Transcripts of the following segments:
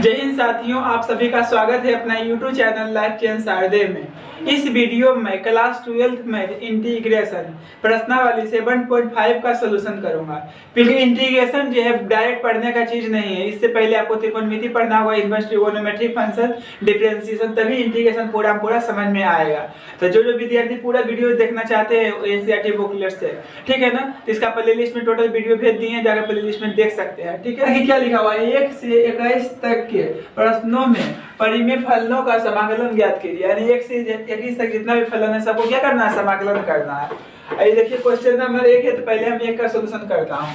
जय हिंद साथियों, आप सभी का स्वागत है अपना YouTube चैनल लाइफ चेंज शारदे में। इस वीडियो में क्लास 12th में इंटीग्रेशन प्रश्नावली 7.5 का सलूशन करूंगा। क्योंकि इंटीग्रेशन जो है डायरेक्ट पढ़ने का चीज नहीं है। इससे पहले आपको त्रिकोणमिति पढ़ना होगा, इनवर्स ट्रिगोनोमेट्री फंक्शन, डिफरेंशिएशन, तभी इंटीग्रेशन पूरा समझ में आएगा। तो जो विद्यार्थी पूरा वीडियो देखना चाहते हैं एनसीईआरटी बुकलेट से, ठीक है ना, तो इसका प्ले लिस्ट में टोटल वीडियो भेज दिए हैं, जाकर प्ले लिस्ट में देख सकते हैं। ठीक है, क्या लिखा हुआ है, 1 से 21 तक के प्रश्नों में परिमेय फलनों का समाकलन ज्ञात कीजिए। यानी 1 से 21 तक जितना भी फलन है सबको क्या करना है, समाकलन करना है। ये देखिए क्वेश्चन नंबर 1 है, तो पहले हम 1 का सॉल्यूशन करता हूं।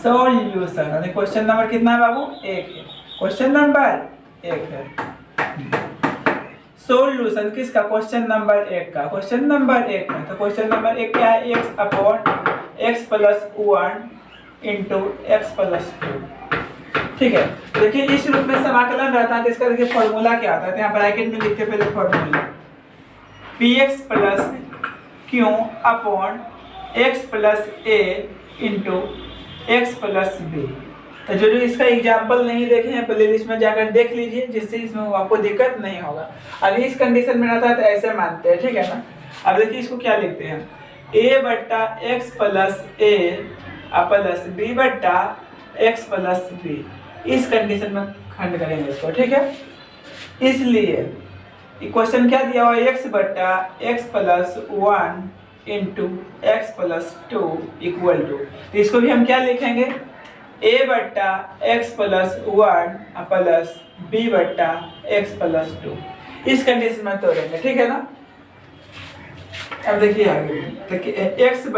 सॉल्यूशन यानी क्वेश्चन नंबर कितना है बाबू, 1 है। क्वेश्चन नंबर 1 है सॉल्यूशन किसका, क्वेश्चन नंबर 1 का। क्वेश्चन नंबर 1 का, तो क्वेश्चन नंबर 1 क्या है, x + 1 * x + 2। ठीक है, देखिए इस रूप में समाकलन रहता है, तो इसका देखिए फॉर्मूला क्या आता है, तो यहाँ ब्रैकेट में लिखते पहले formula px + q / x + a * x + b। तो जो इसका एग्जाम्पल नहीं देखे हैं प्ले लिस्ट में जाकर देख लीजिए, जिससे इसमें आपको दिक्कत नहीं होगा। अभी इस कंडीशन में रहता है तो ऐसे मानते हैं, ठीक है ना। अब देखिए इसको क्या लिखते हैं, a/x + a + b/x + b। इस कंडीशन में खंड करेंगे इसको, ठीक है। इसलिए क्वेश्चन क्या दिया हुआ है, x/x + 1 * x + 2 = तो इसको भी हम क्या लिखेंगे, a/x + 1 + b/x + 2। इस कंडीशन में तोड़ेंगे, ठीक है ना। अब देखिए आगे, देखिए x/x +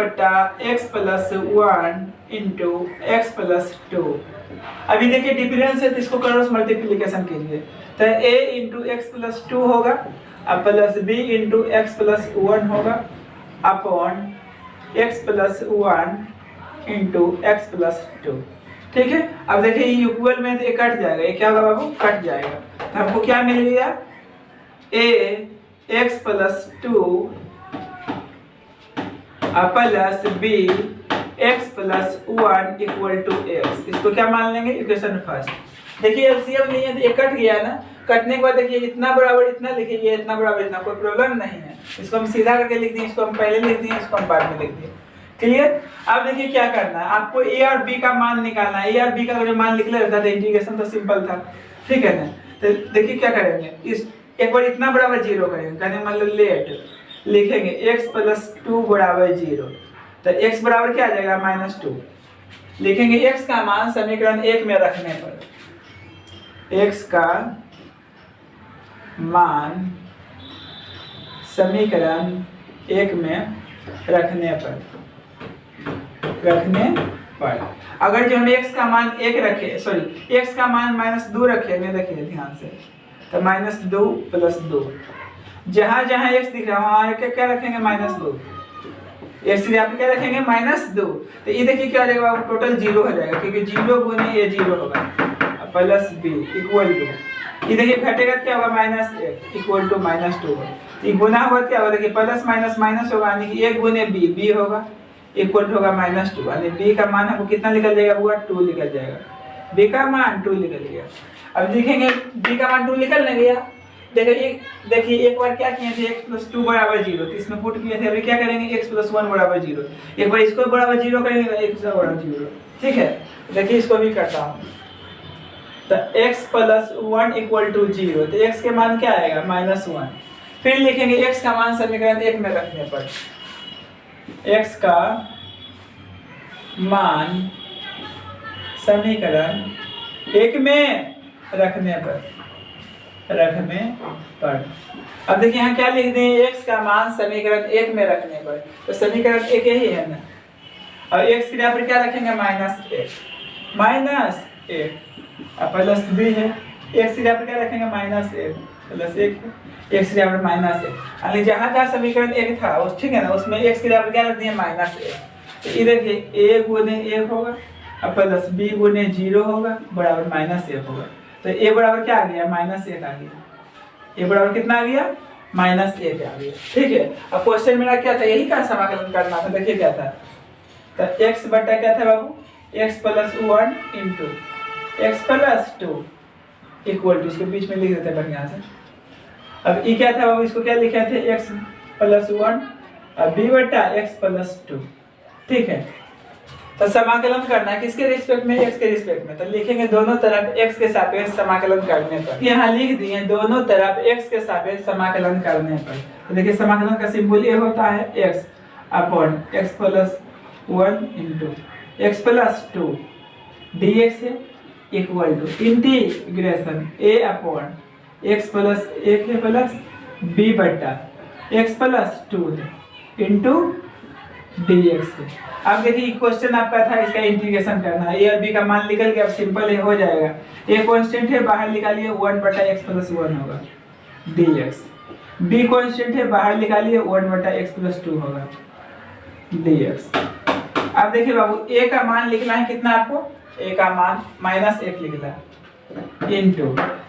1 * x + 2। अभी देखिए डिफरेंस है, तो इसको क्रॉस मल्टीप्लिकेशन कीजिए, तो a * x + 2 होगा प्लस b * x + 1 होगा अपॉन x + 1 * x + 2। ठीक है, अब देखिए ये इक्वल में तो ये कट जाएगा, ये क्या होगा बाबू, कट जाएगा। तो हमको क्या मिल गया, a x + 2 plus b x + 1 = x। इसको क्या मान लेंगे, इक्वेशन फर्स्ट। देखिए एलसीएम नहीं है तो ये कट गया ना, कटने के बाद देखिए इतना बराबर इतना लिखिए, ये इतना बराबर इतना, कोई प्रॉब्लम नहीं है। इसको हम सीधा करके लिख दिए, इसको हम पहले लिख दिए, इसको हम बाद में लिख दिए। क्लियर। अब देखिए क्या करना है, आपको a और b का मान निकालना है। a और b का अगर मान निकला रहता तो इंटीग्रेशन तो सिंपल था, ठीक है ना। तो देखिए क्या करेंगे, इस एक बार इतना बराबर 0 करेंगे, कहने मतलब लेट लिखेंगे x + 2 = 0। तो x बराबर क्या आ जाएगा, -2। लिखेंगे x का मान समीकरण 1 में रखने पर, x का मान समीकरण 1 में रखने पर अगर जो हम x का मान 1 रखे, सॉरी x का मान -2 रखेंगे, देखिए ध्यान से, तो -2 + 2, जहां जहां x दिख रहा है वहां क्या रखेंगे, -2। इसलिए आप क्या रखेंगे, -2। तो ये देखिए क्या हो जाएगा, टोटल 0 हो जाएगा, क्योंकि 0 × a 0 होगा प्लस b = ये देखिए घटेगा क्या होगा, -1 = -2। ये गुना होगा क्या होगा, देखिए प्लस माइनस माइनस होगा, यानी कि 1 × b b होगा इक्वल होगा -2, यानी b का मान हमको कितना निकल जाएगा, वो 2 निकल जाएगा। b का मान 2 निकल गया। अब देखेंगे b का मान 2 निकल नहीं गया, देखिए एक बार क्या किए थे, x + 2 = 0, तो इसमें पुट किए थे। अभी क्या करेंगे, x + 1 = 0, एक बार इसको बराबर 0 करेंगे, x = 0। ठीक है, देखिए इसको भी करता हूँ, तो x + 1 = 0, तो x के मान क्या आएगा, -1। फिर लिखेंगे x का मान समीकरण 1 में रखने पर, x का मान समीकरण 1 में रखने पर। अब देखिए यहाँ क्या लिख दें, x का मान समीकरण 1 में रखने पर, तो समीकरण 1 यही है ना। और x की जगह पर क्या रखेंगे, -1 प्लस b है, x की जगह पर क्या रखेंगे, -1 प्लस 1 x की जगह पर -1, यानी जहाँ जहाँ समीकरण 1 था उस, ठीक है ना, उसमें x की जगह पर क्या रख दिए, -1। तो ये देखिए a × 1 होगा प्लस b × 0 होगा बराबर -1 होगा। तो a बराबर क्या आ गया, -1 आ गया। a बराबर कितना आ गया, -1 आ गया। ठीक है, अब क्वेश्चन मेरा क्या था, यही का समाकलन करना था। देखिए क्या था, तो x बटा क्या था बाबू, x + 1 * x plus 2 equal to, इसको बीच में लिख देते हैं बढ़िया से। अब ये क्या था बाबू, इसको क्या लिखे थे, x प्लस 1 और b बटा x प्लस 2। ठीक है, तो समाकलन करना है किसके रिस्पेक्ट में, x के रिस्पेक्ट में। तो लिखेंगे दोनों तरफ x के सापेक्ष समाकलन करने पर। यहाँ लिख दिए दोनों तरफ x के सापेक्ष समाकलन करने पर। तो देखिए समाकलन का सिंबल ये होता है x upon x plus 1 into x plus 2 dx है equal to integration a upon x plus 1 है प्लस b बटा x प्लस 2 है इंटू dx है। अब देखिए क्वेश्चन आपका था इसका इंटीग्रेशन करना है, a और b का मान निकल के अब सिंपल है, हो जाएगा। a कांस्टेंट है बाहर निकालिए 1 बटा x प्लस 1 होगा dx, b कांस्टेंट है बाहर निकालिए 1 बटा x प्लस 2 होगा dx। अब देखिए बाबू a का मान लिखना है कितना आपको, a का मान -1 लिखना है इनटू,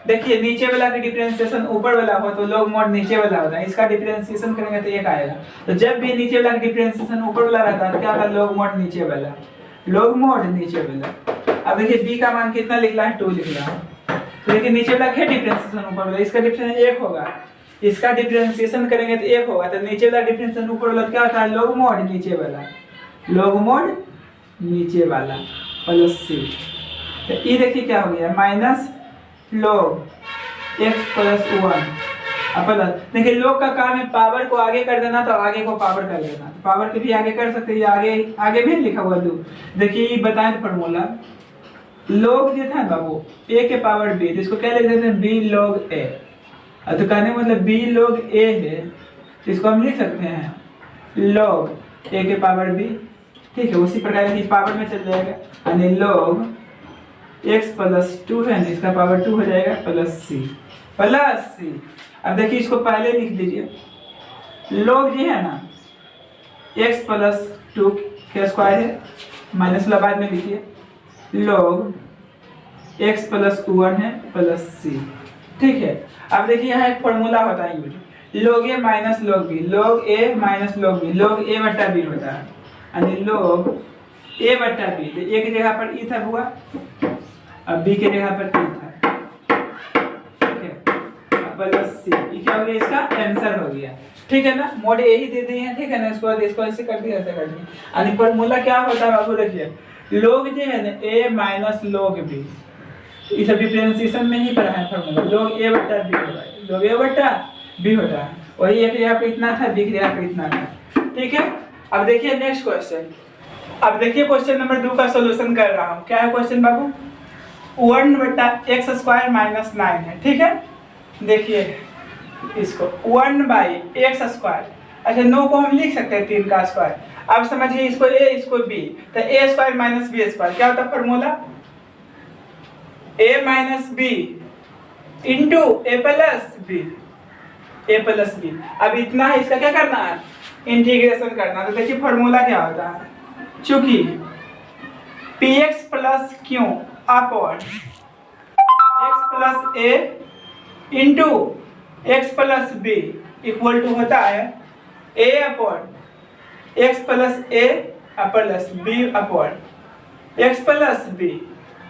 देखिए नीचे वाला का डिफरेंशिएशन ऊपर वाला हो तो log mod नीचे वाला होता है, इसका डिफरेंशिएशन करेंगे तो 1 आएगा। तो जब भी नीचे वाला का डिफरेंशिएशन ऊपर वाला रहता है तो क्या होता है, log mod नीचे वाला, log mod नीचे वाला। अब देखिए b का मान कितना लिखना है, 2 लिखना है। तो देखिए नीचे वाला क्या डिफरेंशिएशन ऊपर वाला, इसका डिफरेंशिएशन 1 होगा, इसका डिफरेंशिएशन करेंगे तो 1 होगा। तो नीचे वाला डिफरेंशिएशन ऊपर वाला क्या होता है, log mod नीचे वाला, log mod नीचे वाला प्लस c। तो ये देखिए क्या हो गया, minus log x plus 1 plus, देखिए log का काम है पावर को आगे कर देना, तो आगे को पावर कर देना, तो पावर के भी आगे कर सकते हैं, आगे आगे भी लिखा हुआ दो। देखिए ये बताएं फॉर्मूला, log जो था बाबू a के पावर b, तो इसको क्या लिख देते हैं, b log a। तो कहने मतलब b log a है, तो इसको हम लिख सकते हैं log a के पावर b। ठीक है, उसी प्रकार की पावर में चल जाएगा, यानी log x प्लस 2 है, इसका पावर 2 हो जाएगा प्लस c। अब देखिए इसको पहले लिख लीजिए, log जो है ना x प्लस 2 के स्क्वायर है, माइनस वाला बाद में लिखिए, log x प्लस 1 है प्लस c। ठीक है, अब देखिए यहाँ एक फॉर्मूला होता है use, log a minus log b, log a minus log b, log a बटा b होता है, यानी log a बटा b। तो a की जगह पर e था हुआ, अब b के जगह पर e था, ठीक है, प्लस c। ये क्या हो गया, इसका आंसर हो गया। ठीक है ना, मोड a ही दे दिए हैं, ठीक है ना, इसको इसको ऐसे कर दिया, ऐसे कर दिया। यानी फॉर्मूला क्या होता है बाबू, देखिए log जो है ना a माइनस log b, इस डिफरेंशिएशन में ही पढ़ा है फॉर्मूला, log a बटा b होगा, log a बटा b होता है, वही एक यहाँ पे इतना था, b के यहाँ पे इतना था। ठीक है, अब देखिए नेक्स्ट क्वेश्चन। अब देखिए क्वेश्चन नंबर 2 का सॉल्यूशन कर रहा हूँ। क्या है क्वेश्चन बाबू, 1 बटा एक्स स्क्वायर माइनस 9 है। ठीक है, देखिए इसको 1 बाई एक्स स्क्वायर, अच्छा 9 को हम लिख सकते हैं 3 का स्क्वायर। अब समझिए इसको a इसको b, तो a square minus b square क्या होता है formula, a minus b into a plus b। अब इतना है, इसका क्या करना है, इंटीग्रेशन करना। तो देखिए फॉर्मूला क्या होता है, चूंकि px plus q upon x plus a into x plus b equal to होता है a upon x plus a plus b upon x plus b।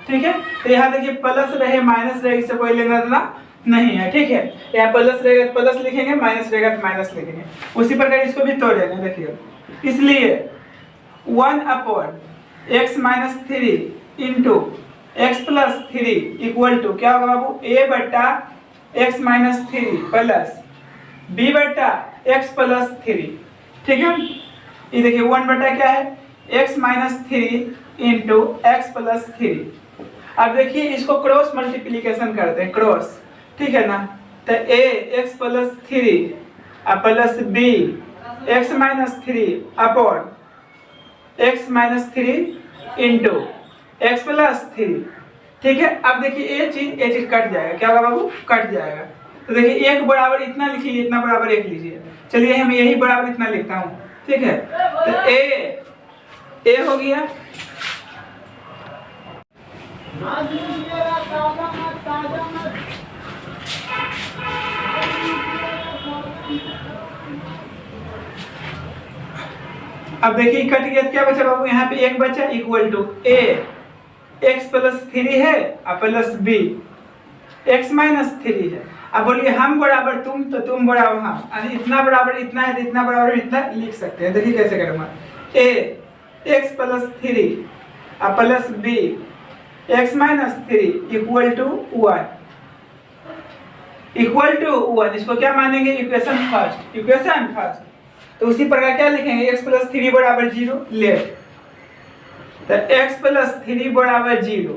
ठीक है, तो यहाँ देखिए प्लस रहे माइनस रहे, इससे कोई लेना देना नहीं है। ठीक है, यहाँ प्लस रहेगा तो प्लस लिखेंगे, माइनस रहेगा तो माइनस लिखेंगे, उसी प्रकार इसको भी तोड़ेंगे। देखिए इसलिए 1 upon x minus 3 into x plus 3 equal to क्या होगा बाबू, a बटा x माइनस 3 प्लस b बटा x प्लस 3। ठीक है, ये देखिए 1 बटा क्या है, x minus 3 into x plus 3। अब देखिए इसको क्रॉस मल्टीप्लीकेशन करते हैं, क्रॉस, ठीक है ना, तो a x plus 3 plus b x minus 3 upon x minus 3 into x plus 3। ठीक है, अब देखिए ये चीज कट जाएगा, क्या होगा बाबू, कट जाएगा। तो देखिए 1 बराबर इतना लिखिए, इतना बराबर 1 लीजिए, चलिए हम यही बराबर इतना लिखता हूँ। ठीक है, तो a हो गया, अब देखिए कट गया, क्या बचा बाबू, यहाँ पे 1 बचा equal to a x plus 3 है और प्लस b x माइनस 3 है। अब बोलिए हम बराबर तुम तो तुम बराबर हम, यानी इतना बराबर इतना है तो इतना बराबर इतना लिख सकते हैं। देखिए कैसे करूँगा, a x प्लस 3 और plus b x minus 3 equal to 1 equal to 1। इसको क्या मानेंगे, इक्वेशन फर्स्ट, इक्वेशन फर्स्ट। तो उसी प्रकार क्या लिखेंगे, x प्लस 3 बराबर 0 लेफ्ट, तो x प्लस 3 बराबर 0,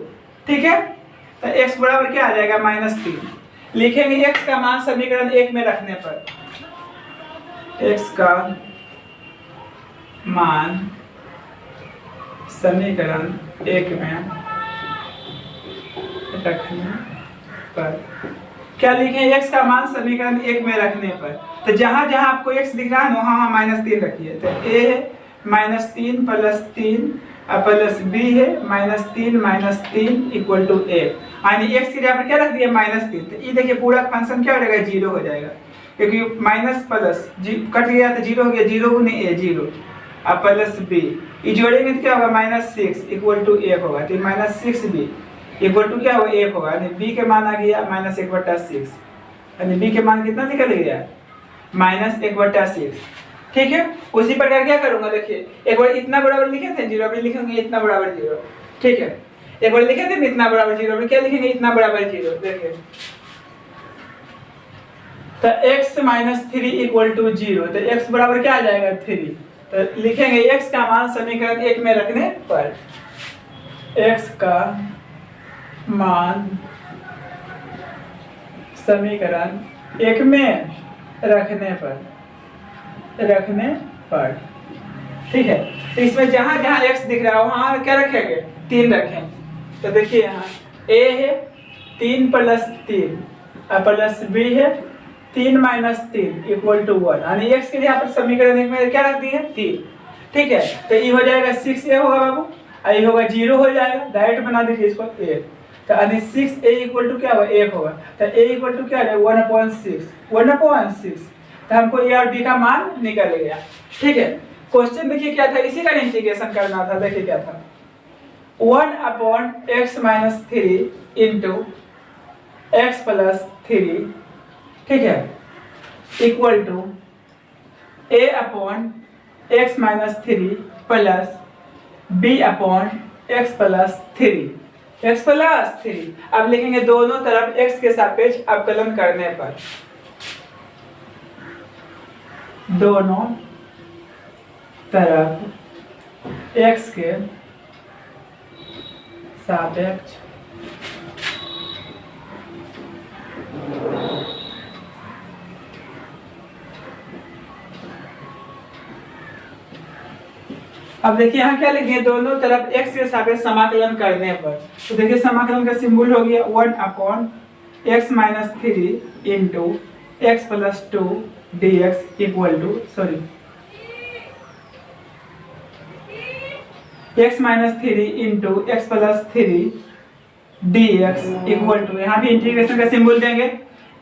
ठीक है। तो x बराबर क्या आ जाएगा, -3 लिखेंगे। x का मान समीकरण 1 में रखने पर, x का मान समीकरण 1 में रखने पर क्या लिखें, x का मान समीकरण 1 में रखने पर, तो जहां जहां आपको x दिख रहा है वहां -3 रखिए। तो a है -3 प्लस 3 प्लस b है -3 इक्वल टू 1, यानी x की जगह पर क्या रख दिया, -3। तो ये देखिए पूरा फंक्शन क्या हो जाएगा, 0 हो जाएगा, क्योंकि माइनस प्लस कट गया तो 0 हो गया, 0 गुने a 0 और प्लस b, ये जोड़ेंगे तो क्या होगा, -6 इक्वल टू 1 होगा। तो -6b इक्वल टू क्या होगा, 1 होगा, यानी b के मान आ गया -1/6, यानी b के मान कितना निकल गया, -1/6, ठीक है। उसी प्रकार क्या करूंगा, देखिए एक बार इतना बराबर लिखे थे 0, अभी लिखेंगे इतना बराबर 0, ठीक है। एक बार लिखे थे इतना बराबर 0, अभी क्या लिखेंगे, इतना बराबर 0। देखिए तो x माइनस 3 इक्वल टू 0, तो x बराबर क्या आ जाएगा, 3। तो लिखेंगे x का मान समीकरण 1 में रखने पर, x का मान समीकरण 1 में रखने पर, ठीक है। तो इसमें जहां जहां x दिख रहा है वहां क्या रखेंगे, 3 रखें। तो देखिए यहाँ a है 3 प्लस 3 प्लस b है 3 माइनस 3 इक्वल टू 1, यानी x के लिए यहाँ पर समीकरण 1 में क्या रख दिए, 3, ठीक है। तो ये हो जाएगा 6a होगा बाबू, ये होगा 0 हो जाएगा, डायरेक्ट बना दीजिए इसको a। तो यानी 6a इक्वल टू क्या होगा, 1 होगा। तो a इक्वल टू क्या है, 1/6। तो हमको a और b का मान निकल गया, ठीक है। क्वेश्चन देखिए क्या था, इसी का इंटीग्रेशन करना था। देखिए क्या था, 1/x minus 3 into x plus 3, ठीक है, equal to a/x minus 3 plus b/x plus 3, x plus 3। अब लिखेंगे दोनों तरफ x के सापेक्ष अवकलन करने पर, दोनों तरफ x के सापेक्ष अब देखिए यहाँ क्या लिखे, दोनों तरफ x के सापेक्ष समाकलन करने पर। तो देखिए समाकलन का सिंबल हो गया 1/x minus 3 into x plus 2 dx equal to x minus 3 into x plus 3 dx equal to, यहाँ भी इंटीग्रेशन का सिंबल देंगे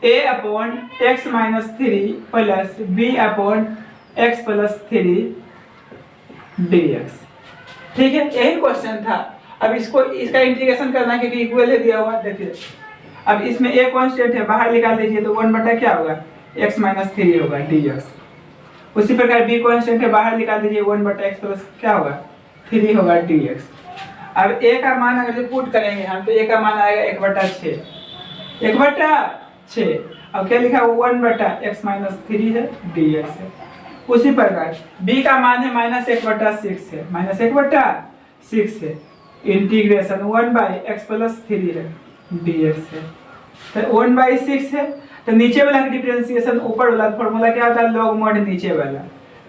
a/x minus 3 plus b/x plus 3 dx, ठीक है। यही क्वेश्चन था। अब इसका इंटीग्रेशन करना है क्योंकि इक्वल है दिया हुआ। देखिए अब इसमें a कांस्टेंट है, बाहर निकाल दीजिए तो 1 बटा क्या होगा, x माइनस 3 होगा dx। उसी प्रकार b कांस्टेंट है, बाहर निकाल दीजिए 1 बटा x प्लस क्या होगा, 3 होगा dx। अब a का मान अगर पुट करेंगे हम तो a का मान आएगा 1/6, 1/6। अब क्या लिखा है, 1 बटा x माइनस 3 है dx है। उसी प्रकार b का मान है -1/6 है, -1/6 है, इंटीग्रेशन 1/x प्लस 3 है dx है। तो 1/6 है, तो नीचे वाला का डिफरेंशिएशन ऊपर वाला फॉर्मूला क्या होता है, लॉग मॉड नीचे वाला,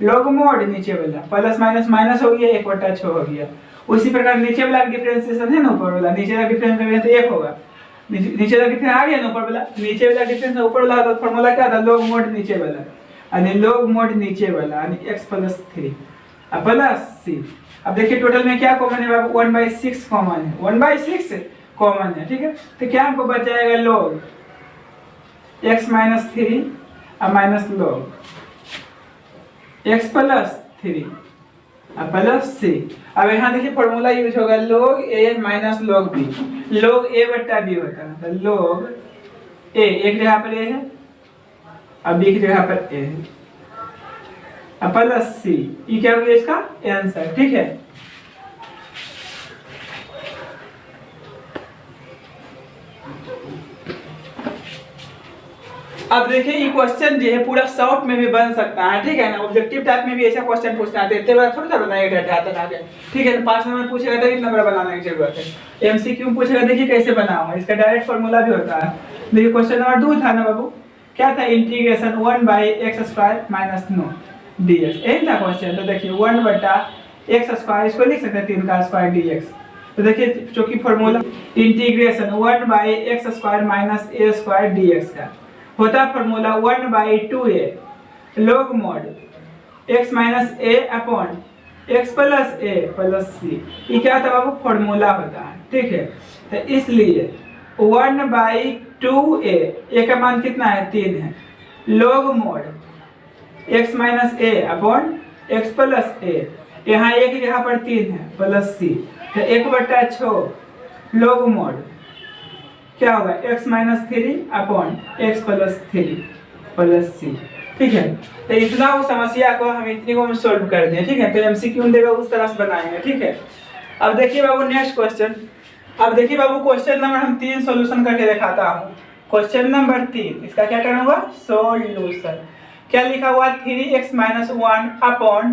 लॉग मॉड नीचे वाला, प्लस माइनस माइनस हो गया, 1/6 हो गया। उसी प्रकार नीचे वाला डिफरेंशिएशन है ना, ऊपर वाला, नीचे वाला डिफरेंस करेंगे तो 1 होगा, नीचे वाला डिफरेंस आ गया ना ऊपर वाला, नीचे वाला डिफरेंस ऊपर वाला तो फॉर्मूला क्या था, लॉग मॉड नीचे वाला, यानी लॉग मॉड नीचे वाला यानी x प्लस 3 प्लस c। अब देखिए टोटल में क्या कॉमन है बाबू, 1/6 कॉमन है, 1/6 कॉमन है, ठीक है। तो क्या हमको बच जाएगा, log x minus 3 minus log x plus 3 plus C. अब यहाँ देखिए फॉर्मूला यूज होगा log a minus log b। log a बट्टा b होता है, तो log a एक जगह पर a है, अब b की जगह पर a है, अब प्लस सी। ये क्या हो गया इसका आंसर, ठीक है। अब देखिए ये क्वेश्चन जो है पूरा शॉर्ट में भी बन सकता है, ठीक है ना। ऑब्जेक्टिव टाइप में भी ऐसा क्वेश्चन पूछना है, इतने बार थोड़ा सा बनाएगा डाटा आगे, ठीक है। 5 नंबर पूछेगा तो कितना बड़ा बनाने की जरूरत है। एमसीक्यू पूछेगा, देखिए कैसे बनाओ, इसका डायरेक्ट फार्मूला भी होता है। देखिए क्वेश्चन नंबर 2 था ना बाबू, क्या था, integration 1/x² minus no dx, यही था क्वेश्चन। तो देखिए 1/x², इसको लिख सकते हैं 3 का स्क्वायर dx। तो देखिए चूंकि formula integration 1/x² minus a² dx का होता है formula 1/2a log mod x minus a upon x plus a plus c। ये क्या होता है बाबू, फॉर्मूला होता है, ठीक है। तो इसलिए 1/2a, a का मान कितना है 3 है, log mod x minus a upon x plus a, यहाँ एक जगह पर 3 है प्लस c, तो 1/6 log mod क्या होगा x minus 3 upon x plus 3 plus C, ठीक है। तो इतना वो समस्या को हम इतनी को हम सॉल्व कर दें, ठीक है। फिर एमसीक्यू देगा उस तरह से बनाएंगे, ठीक है। अब देखिए बाबू नेक्स्ट क्वेश्चन। अब देखिए बाबू क्वेश्चन नंबर हम 3 सॉल्यूशन करके दिखाता हूँ। क्वेश्चन नंबर 3, इसका क्या करूँगा, सॉल्यूशन। क्या लिखा हुआ, 3x minus 1 upon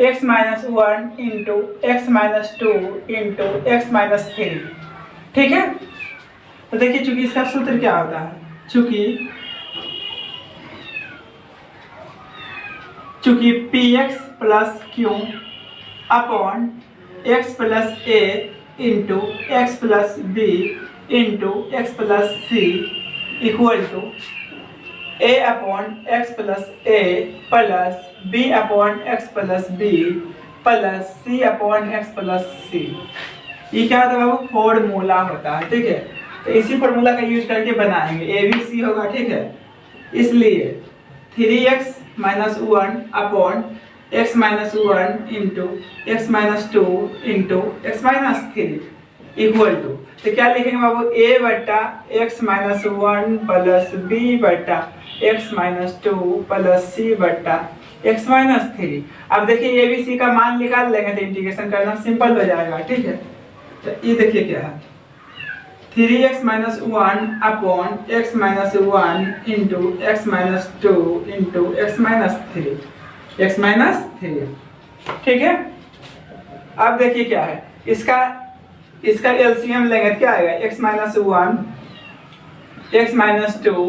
x minus 1 into x minus 2 into x minus 3, ठीक है। तो देखिए चूंकि इसका सूत्र क्या होता है, चूंकि px plus q upon x plus a into x plus b into x plus c equal to a upon x plus a plus b upon x plus b plus c upon x plus c। ये क्या होता है बाबू, formula होता है, ठीक है। तो इसी फॉर्मूला का यूज करके बनाएंगे, ABC होगा, ठीक है। इसलिए 3x minus 1 upon x minus 1 into x minus 2 into x minus 3 equal to, तो क्या लिखेंगे बाबू, a बट्टा एक्स माइनस 1 प्लस b बट्टा एक्स माइनस 2 प्लस c बट्टा एक्स माइनस 3। अब देखिए ABC का मान निकाल लेंगे तो इंटीग्रेशन करना सिंपल हो जाएगा, ठीक है। तो ये देखिए क्या है, 3x minus 1 upon x minus 1 into x minus 2 into x minus 3, ठीक है। अब देखिए क्या है, इसका एलसीएम लेंगे तो क्या आएगा, x minus 1 x minus 2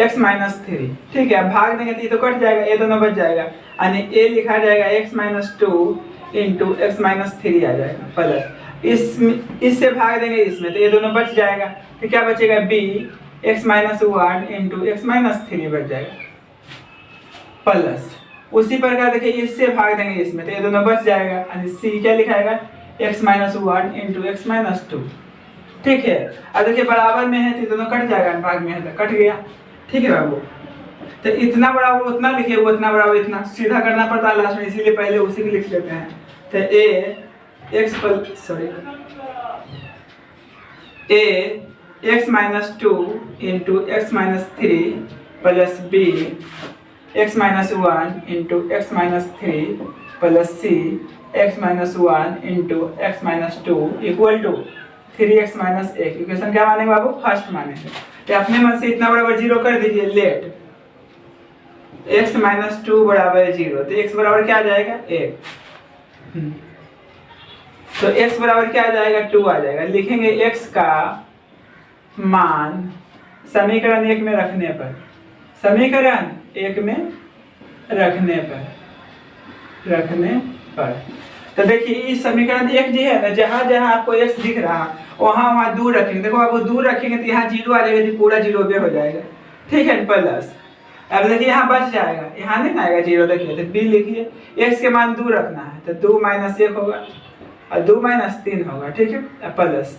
x minus 3, ठीक है। भाग देंगे तो ये तो कट जाएगा, ये दोनों बच जाएगा, यानी a लिखा जाएगा x minus 2 into x minus 3 आ जाएगा प्लस इससे भाग देंगे इसमें तो ये दोनों बच जाएगा, तो क्या बचेगा, b x minus 1 into x minus 3 बच जाएगा प्लस उसी प्रकार देखिए इससे भाग देंगे इसमें तो ये दोनों बच जाएगा, यानी c क्या लिखाएगा, x minus 1 into x minus 2, ठीक है। अब देखिए बराबर में है तो ये दोनों कट जाएगा, भाग में है तो कट गया, ठीक है बाबू। तो इतना बराबर उतना लिखिए, उतना बराबर इतना, सीधा करना पड़ता है लास्ट में, इसीलिए पहले उसी को लिख लेते हैं। तो x minus 2 into x minus 3 plus b x minus 1 into x minus 3 plus c x minus 1 into x minus 2 equal to 3x minus 1। Equation क्या मानेंगे बाबू, फर्स्ट मानेंगे। तो अपने मन से इतना बराबर 0 कर दीजिए, लेट x माइनस 2 बराबर 0, तो x बराबर क्या आ जाएगा, 1। तो x बराबर क्या आ जाएगा, 2 आ जाएगा। लिखेंगे x का मान समीकरण 1 में रखने पर, समीकरण 1 में रखने पर तो देखिए इस समीकरण 1 जो है ना, जहाँ जहाँ आपको x दिख रहा वहाँ वहाँ दूर रखेंगे। देखो आपको दूर रखेंगे तो यहाँ 0 आ जाएगा, तो पूरा 0 पे हो जाएगा, ठीक है, प्लस। अब देखिए यहाँ बच जाएगा, यहाँ नहीं ना आएगा 0, देखिए तो b लिखिए, x के मान दूर रखना है तो 2 माइनस 1 होगा और 2 माइनस 3 होगा, ठीक है, प्लस।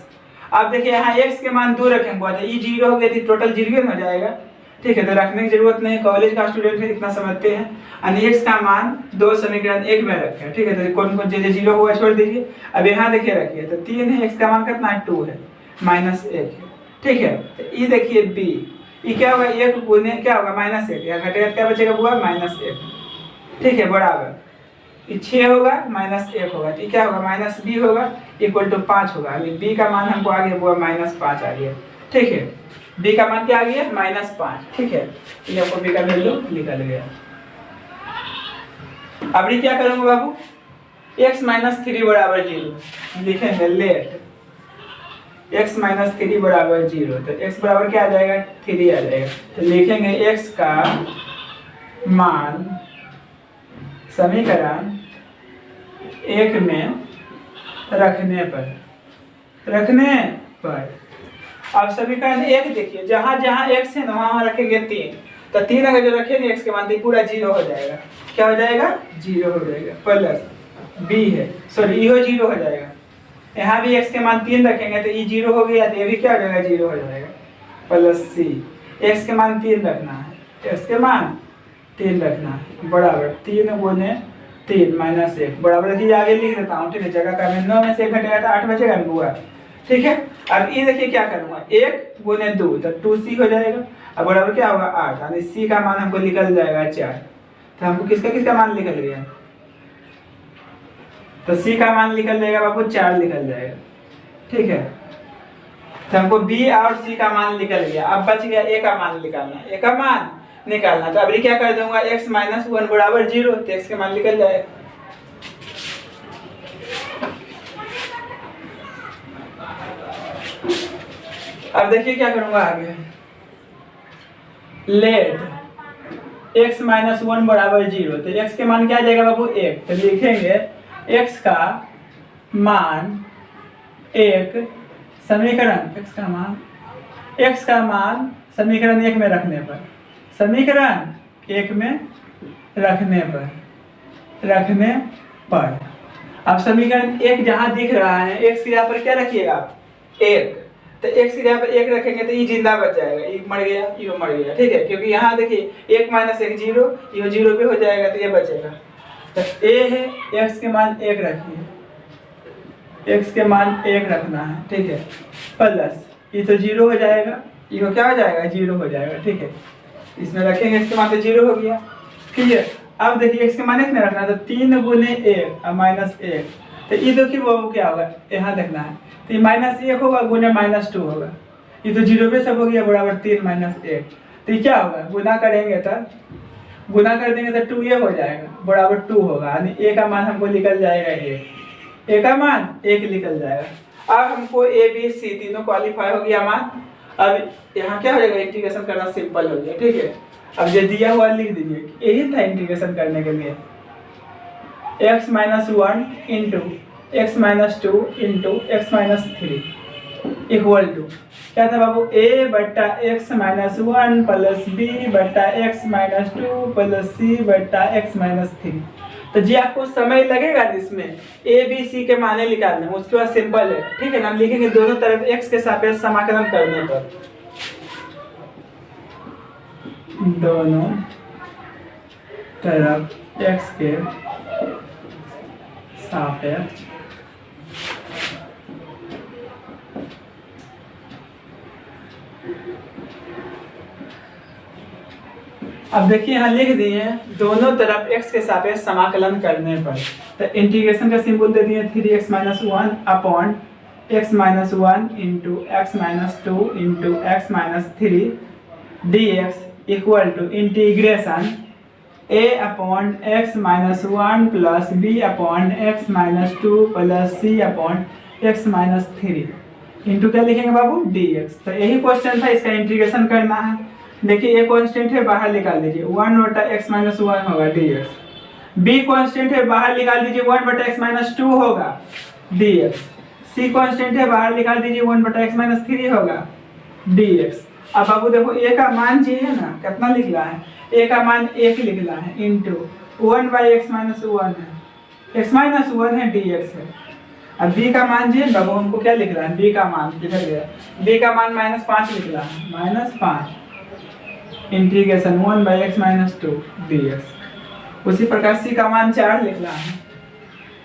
अब देखिए यहाँ x के मान दूर रखेंगे तो ये 0 हो गया, तो टोटल 0 हो जाएगा, ठीक है, तो रखने की जरूरत नहीं, कॉलेज का स्टूडेंट है इतना समझते हैं। यानी एक्स का मान दो समीकरण एक में रखें, ठीक है, तो कौन कौन जो जीरो हुआ छोड़ दीजिए। अब यहाँ देखिए रखिए, तो 3 है, एक्स का मान कितना है 2 है, -1 है, ठीक है। तो ये देखिए बी, ये क्या होगा 1 गुने क्या होगा -1, यहाँ घटेगा क्या बचेगा बुआ -1, ठीक है, बराबर ये 6 होगा -1 होगा, तो ये क्या होगा -b होगा इक्वल टू 5 होगा। यानी b का मान हमको आ गया बुआ -5 आ गया, ठीक है। b का मान क्या आ गया -5, ठीक है, ये आपको b का वैल्यू निकल गया। अब ये क्या करूंगा बाबू, x - 3 बराबर 0 लिखेंगे, लेट x - 3 बराबर 0, तो x बराबर क्या आ जाएगा 3 आ जाएगा, तो लिखेंगे x का मान समीकरण 1 में रखने पर अब समीकरण 1 देखिए, जहां जहां x है वहां रखेंगे 3, तो 3 अगर जो रखेंगे x के मान तो पूरा 0 हो जाएगा, क्या हो जाएगा 0 हो जाएगा, प्लस b है सॉरी ये 0 हो जाएगा, यहाँ भी x के मान 3 रखेंगे तो ये 0 हो गया, तो ये भी क्या हो जाएगा 0 हो जाएगा, प्लस c x के मान 3 रखना है, x के मान 3 रखना है बराबर 3 गुने 3 -1 बराबर, देखिए आगे लिख देता हूँ, ठीक है, जगह का 9 में से 1 घटेगा तो 8 बचेगा ना बुआ, ठीक है। अब ये देखिए क्या करूँगा 1 गुने 2 तो 2c हो जाएगा, अब बराबर क्या होगा 8, यानी c का मान हमको निकल जाएगा 4, तो हमको किसका मान निकल गया, तो c का मान निकल जाएगा बाबू 4 निकल जाएगा, ठीक है। तो हमको b और c का मान निकल गया, अब बच गया a का मान निकालना, a का मान निकालना, तो अब ये क्या कर दूंगा x - 1 बराबर 0, तो x के मान निकल जाएगा। अब देखिए क्या करूंगा आगे, लेट x - 1 बराबर 0, तो x के मान क्या आ जाएगा बाबू 1, तो लिखेंगे x का मान 1 समीकरण x का मान समीकरण 1 में रखने पर, समीकरण 1 में रखने पर अब समीकरण 1 जहां दिख रहा है x की जगह पर क्या रखिएगा आप 1, तो x की जगह पर 1 रखेंगे तो ये जिंदा बच जाएगा, ये मर गया ये मर गया, ठीक है, क्योंकि यहाँ देखिए 1 - 1 0, ये 0 पे हो जाएगा तो ये बचेगा, तो a है x के मान 1 रखिए, x के मान 1 रखना है, ठीक है, प्लस ये तो 0 हो जाएगा, ये क्या हो जाएगा 0 हो जाएगा, ठीक है, इसमें रखेंगे x के मान तो 0 हो गया, ठीक है। अब देखिए x के मान 1 में रखना है, तो 3 गुने 1 और -1, तो ये देखिए वो क्या होगा यहाँ देखना है, तो ये -1 होगा गुने -2 होगा, ये तो 0 पे सब हो गया बराबर 3 - 1, तो ये क्या होगा गुना करेंगे तो गुना कर देंगे तो 2 ये हो जाएगा बराबर 2 होगा, यानी a का मान हमको निकल जाएगा 1, a का मान 1 निकल जाएगा। अब हमको a b c तीनों क्वालिफाई हो गया मान, अब यहाँ क्या हो जाएगा इंटीग्रेशन करना सिंपल हो गया, ठीक है। अब जो दिया हुआ लिख दीजिए, यही था इंटीग्रेशन करने के लिए, x - 1 into x - 2 into x - 3 equal to क्या था बाबू a बट्टा x - 1 प्लस b बट्टा x - 2 प्लस c बट्टा x - 3। तो जी आपको समय लगेगा इसमें a b c के माने निकालने में, उसके बाद सिंपल है, ठीक है ना, हम लिखेंगे दोनों तरफ x के सापेक्ष समाकलन करने पर, दोनों तरफ x के सापेक्ष अब देखिए यहाँ लिख दिए दोनों तरफ x के सापेक्ष समाकलन करने पर, तो इंटीग्रेशन का सिंबल दे दिए 3x - 1 upon x - 1 into x - 2 into x - 3 dx equal to integration a upon x - 1 plus b upon x - 2 plus c upon x - 3 into क्या लिखेंगे बाबू dx। तो यही क्वेश्चन था, इसका इंटीग्रेशन करना है। देखिए ये कांस्टेंट है बाहर निकाल दीजिए 1 बटा x - 1 होगा dx, b कांस्टेंट है बाहर निकाल दीजिए 1 बटा x - 2 होगा dx, c कांस्टेंट है बाहर निकाल दीजिए 1 बटा x - 3 होगा dx। अब बाबू देखो a का मान जी है ना कितना लिखना है, a का मान 1 लिखना है इंटू 1 बाई x - 1 है, x - 1 है dx है। अब b का मान जी बाबू हमको क्या लिख रहा है, b का मान किधर गया, b का मान -5 लिख रहा है, -5 इंटीग्रेशन 1/x माइनस 2 dx। उसी प्रकार c का मान 4 लिखना है,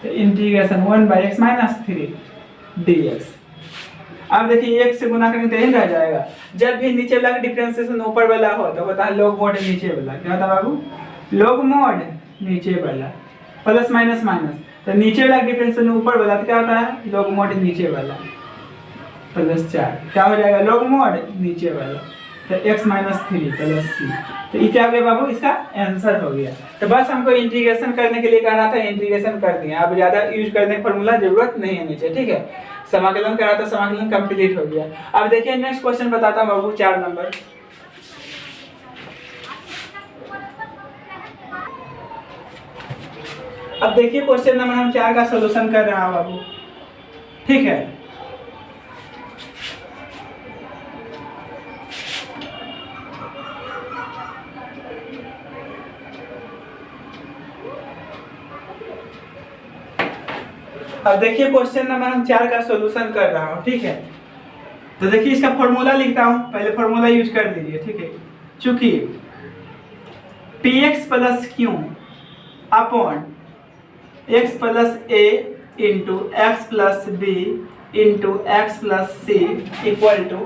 तो इंटीग्रेशन 1/x माइनस 3 dx। अब देखिए 1 से गुना करेंगे तो यही रह जाएगा। जब भी नीचे वाला डिफरेंशिएशन ऊपर वाला हो तो होता है लॉग मोड नीचे वाला। क्या होता है बाबू? लॉग मोड नीचे वाला, प्लस माइनस माइनस, तो नीचे वाला डिफरेंशिएशन ऊपर वाला तो क्या होता है? लॉग मोड नीचे वाला, प्लस 4 क्या हो जाएगा? लॉग मोड नीचे वाला, तो x माइनस 3 प्लस c। तो ये क्या हो गया बाबू? इसका आंसर हो गया। तो बस हमको इंटीग्रेशन करने के लिए कह रहा था, इंटीग्रेशन कर दिया। अब ज्यादा यूज करने की फॉर्मूला जरूरत नहीं है नीचे, ठीक है। समाकलन करा था, समाकलन कंप्लीट हो गया। अब देखिए नेक्स्ट क्वेश्चन बताता हूँ बाबू, 4 नंबर। अब देखिए क्वेश्चन नंबर हम 4 का सॉल्यूशन कर रहे हैं बाबू, ठीक है। अब देखिए क्वेश्चन नंबर हम 4 का सॉल्यूशन कर रहा हूँ, ठीक है। तो देखिए इसका फॉर्मूला लिखता हूँ, पहले फॉर्मूला यूज कर लीजिए, ठीक है। चूंकि px plus q upon x plus a into x plus b into x plus c equal to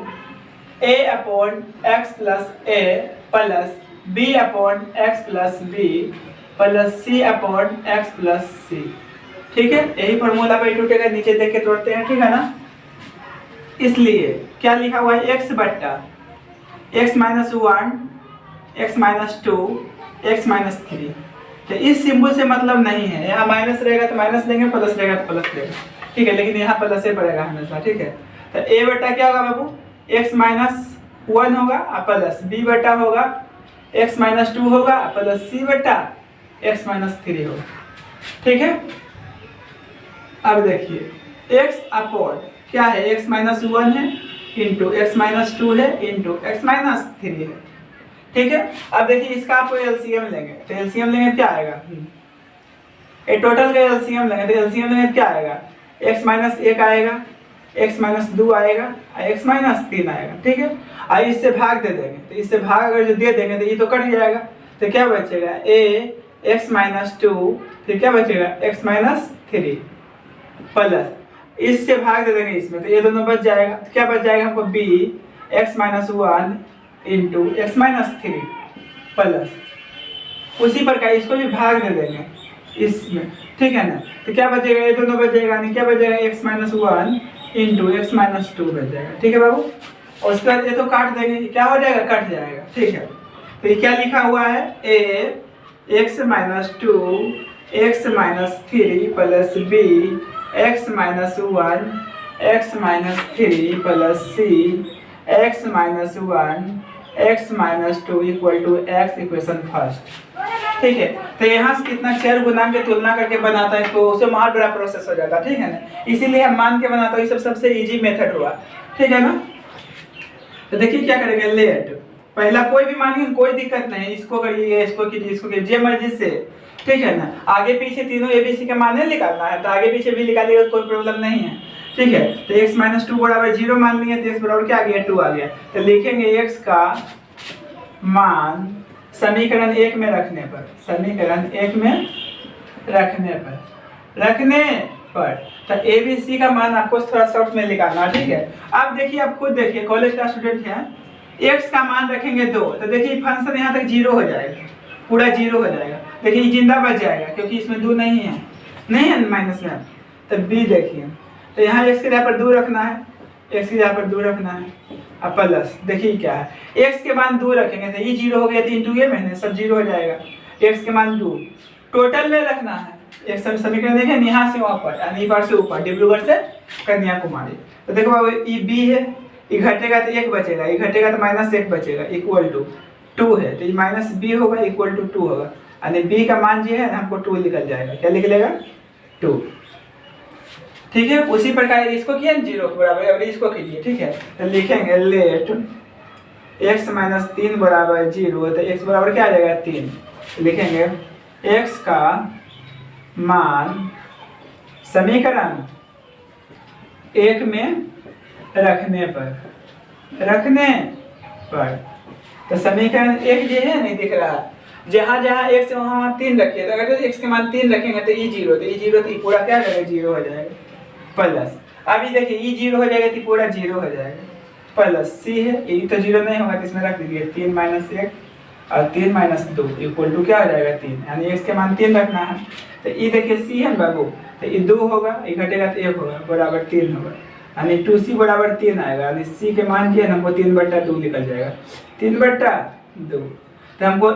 a upon x plus a plus b upon x plus b plus c upon x plus c, ठीक है। यही formula पे टूटेगा, नीचे देख के तोड़ते हैं, ठीक है ना। इसलिए क्या लिखा हुआ है? x बट्टा x minus 1, x minus 2, x minus 3। तो इस सिंबल से मतलब नहीं है, यहाँ माइनस रहेगा तो माइनस लेंगे, प्लस रहेगा तो प्लस लेंगे, ठीक है। लेकिन यहाँ प्लस ही पड़ेगा हमेशा, ठीक है। तो a बट्टा क्या होगा बाबू? x माइनस 1 होगा प्लस b बट्टा होगा x माइनस 2 होगा प्लस c बट्टा x माइनस 3 होगा, ठीक है। अब देखिए x अपॉन क्या है? x माइनस 1 है इंटू एक्स माइनस 2 है इंटू एक्स माइनस 3 है, ठीक है। अब देखिए इसका आपको एलसीएम लेंगे, तो एलसीएम लेंगे क्या आएगा? ये टोटल का एलसीएम लेंगे, तो एलसीएम लेंगे क्या आएगा? x माइनस 1 आएगा, x माइनस 2 आएगा और x माइनस 3 आएगा, ठीक है। और इससे भाग दे देंगे, तो इससे भाग अगर जो दे देंगे तो ये तो कट जाएगा, तो क्या बचेगा? a x माइनस 2, फिर क्या बचेगा? x माइनस 3 प्लस इससे भाग दे देंगे इसमें, तो ये दोनों बच जाएगा। तो क्या बच जाएगा हमको? b x minus 1 into x minus 3 plus उसी प्रकार इसको भी भाग दे देंगे इसमें, ठीक है ना। तो क्या बचेगा? ये दोनों बच जाएगा, नहीं क्या बच जाएगा? x minus 1 into x minus 2 बच जाएगा, ठीक है बाबू। और उसके बाद ये तो काट देंगे, क्या हो जाएगा? कट जाएगा, ठीक है। तो ये क्या लिखा हुआ है? a x minus 2 x minus 3 plus b x minus 1 x minus 3 plus c x minus 1 x minus 2 equal to x equation first, ठीक है। तो यहाँ से कितना 4 गुणांक की तुलना करके बनाता है तो उसे बहुत बड़ा प्रोसेस हो जाता है, ठीक है ना। इसीलिए हम मान के बनाता हूँ, ये सब सबसे इजी मेथड हुआ, ठीक है ना। तो देखिए क्या करेंगे? लेट पहला कोई भी मानिए, कोई दिक्कत नहीं, इसको करिए, इसको कीजिए, इसको कीजिए, जे मर्जी से, ठीक है ना। आगे पीछे तीनों एबीसी के मान निकालना है, तो आगे पीछे भी निकालिएगा, कोई प्रॉब्लम नहीं है, ठीक है। तो x माइनस 2 बराबर 0 मान लिए, तो x बराबर क्या आ गया? 2 आ गया। तो लिखेंगे x का मान समीकरण 1 में रखने पर, समीकरण 1 में रखने पर तो एबीसी का मान आपको थोड़ा शॉर्ट में निकालना, ठीक है। अब देखिए, आप खुद देखिए, कॉलेज का स्टूडेंट है, x का मान रखेंगे 2, तो देखिए फंक्शन यहाँ तक 0 हो जाएगा, पूरा 0 हो जाएगा। देखिए ये जिंदा बच जाएगा क्योंकि इसमें 2 नहीं है माइनस में। तो b देखिए, तो यहाँ x की जगह पर 2 रखना है, x की जगह पर 2 रखना है, अब प्लस देखिए क्या है, x के मान 2 रखेंगे तो ये 0 हो गया, 3 2 ये महीने सब 0 हो जाएगा। x के मान 2 टोटल में रखना है, एक समीकरण देखें, यहाँ से वहाँ पर, नेपाल से ऊपर, डिब्रूगढ़ से कन्याकुमारी। तो देखो बाबू ये b है, ये घटेगा तो 1 बचेगा, ये घटेगा तो माइनस 1 बचेगा, इक्वल टू 2 है, तो ये माइनस b होगा इक्वल टू 2 होगा, यानी b का मान जो है हमको 2 निकल जाएगा। क्या निकलेगा? 2, ठीक है। उसी प्रकार इसको किया 0 के बराबर, अब इसको कीजिए, ठीक है। तो लिखेंगे लेट x माइनस 3 बराबर 0, तो x बराबर क्या आ जाएगा? 3। लिखेंगे x का मान समीकरण 1 में रखने पर तो समीकरण एक ये है नहीं दिख रहा, जहाँ जहाँ x है वहाँ 3 रखिए, तो अगर x के मान 3 रखेंगे तो e 0, तो e 0 तो पूरा क्या करेगा 0 हो जाएगा, प्लस अभी देखिए e 0 हो जाएगा तो पूरा 0 हो जाएगा, प्लस c है, e तो 0 नहीं होगा तो इसमें रख दीजिए 3 माइनस 1 और 3 माइनस 2 इक्वल टू क्या हो जाएगा 3, यानी x के मान 3 रखना है। तो e देखिए c है बाबू, तो ये 2 होगा, ये घटेगा तो 1 होगा, बराबर 3 होगा, यानी 2c बराबर 3 आएगा, यानी c के मान जो है हमको 3/2 निकल जाएगा, 3/2। तो हमको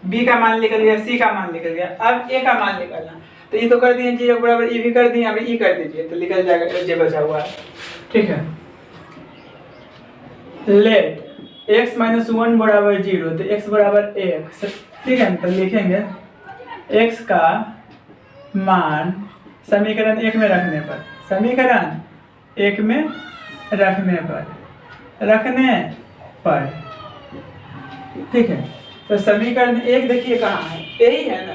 b का मान निकल गया, c का मान निकल गया, अब a का मान निकालना, तो ये तो कर दिए 0 बराबर e भी कर दिए, अब e कर दीजिए तो निकल जाएगा जो बचा हुआ है, ठीक है। लेट x माइनस 1 बराबर 0, तो x बराबर 1, ठीक है। तो लिखेंगे x का मान समीकरण 1 में रखने पर, समीकरण 1 में रखने पर ठीक है। तो समीकरण 1 देखिए कहाँ है, यही है ना,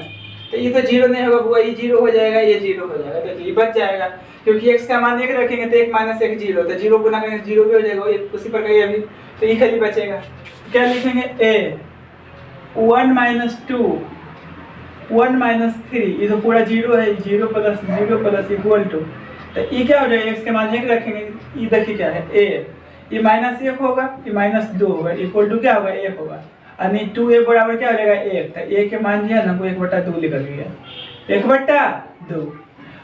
तो ये तो 0 नहीं होगा बुआ, ये 0 हो जाएगा, ये 0 हो जाएगा, तो ये बच जाएगा, क्योंकि x का मान 1 रखेंगे तो 1 माइनस 1 0, तो 0 गुना करेंगे 0 भी हो जाएगा, उसी पर करिए अभी, तो ये खाली बचेगा, क्या लिखेंगे a 1 माइनस 2 1 माइनस 3, ये तो पूरा 0 है, 0 प्लस इक्वल टू, तो ये क्या हो जाएगा, x के मान 1 रखेंगे, ये देखिए क्या है a, ये माइनस 1 होगा, ये माइनस 2 होगा, इक्वल टू क्या होगा 1 होगा, यानी 2a बराबर क्या हो जाएगा 1, तो a के मान जो है ना हमको 1/2 निकल गया, 1/2,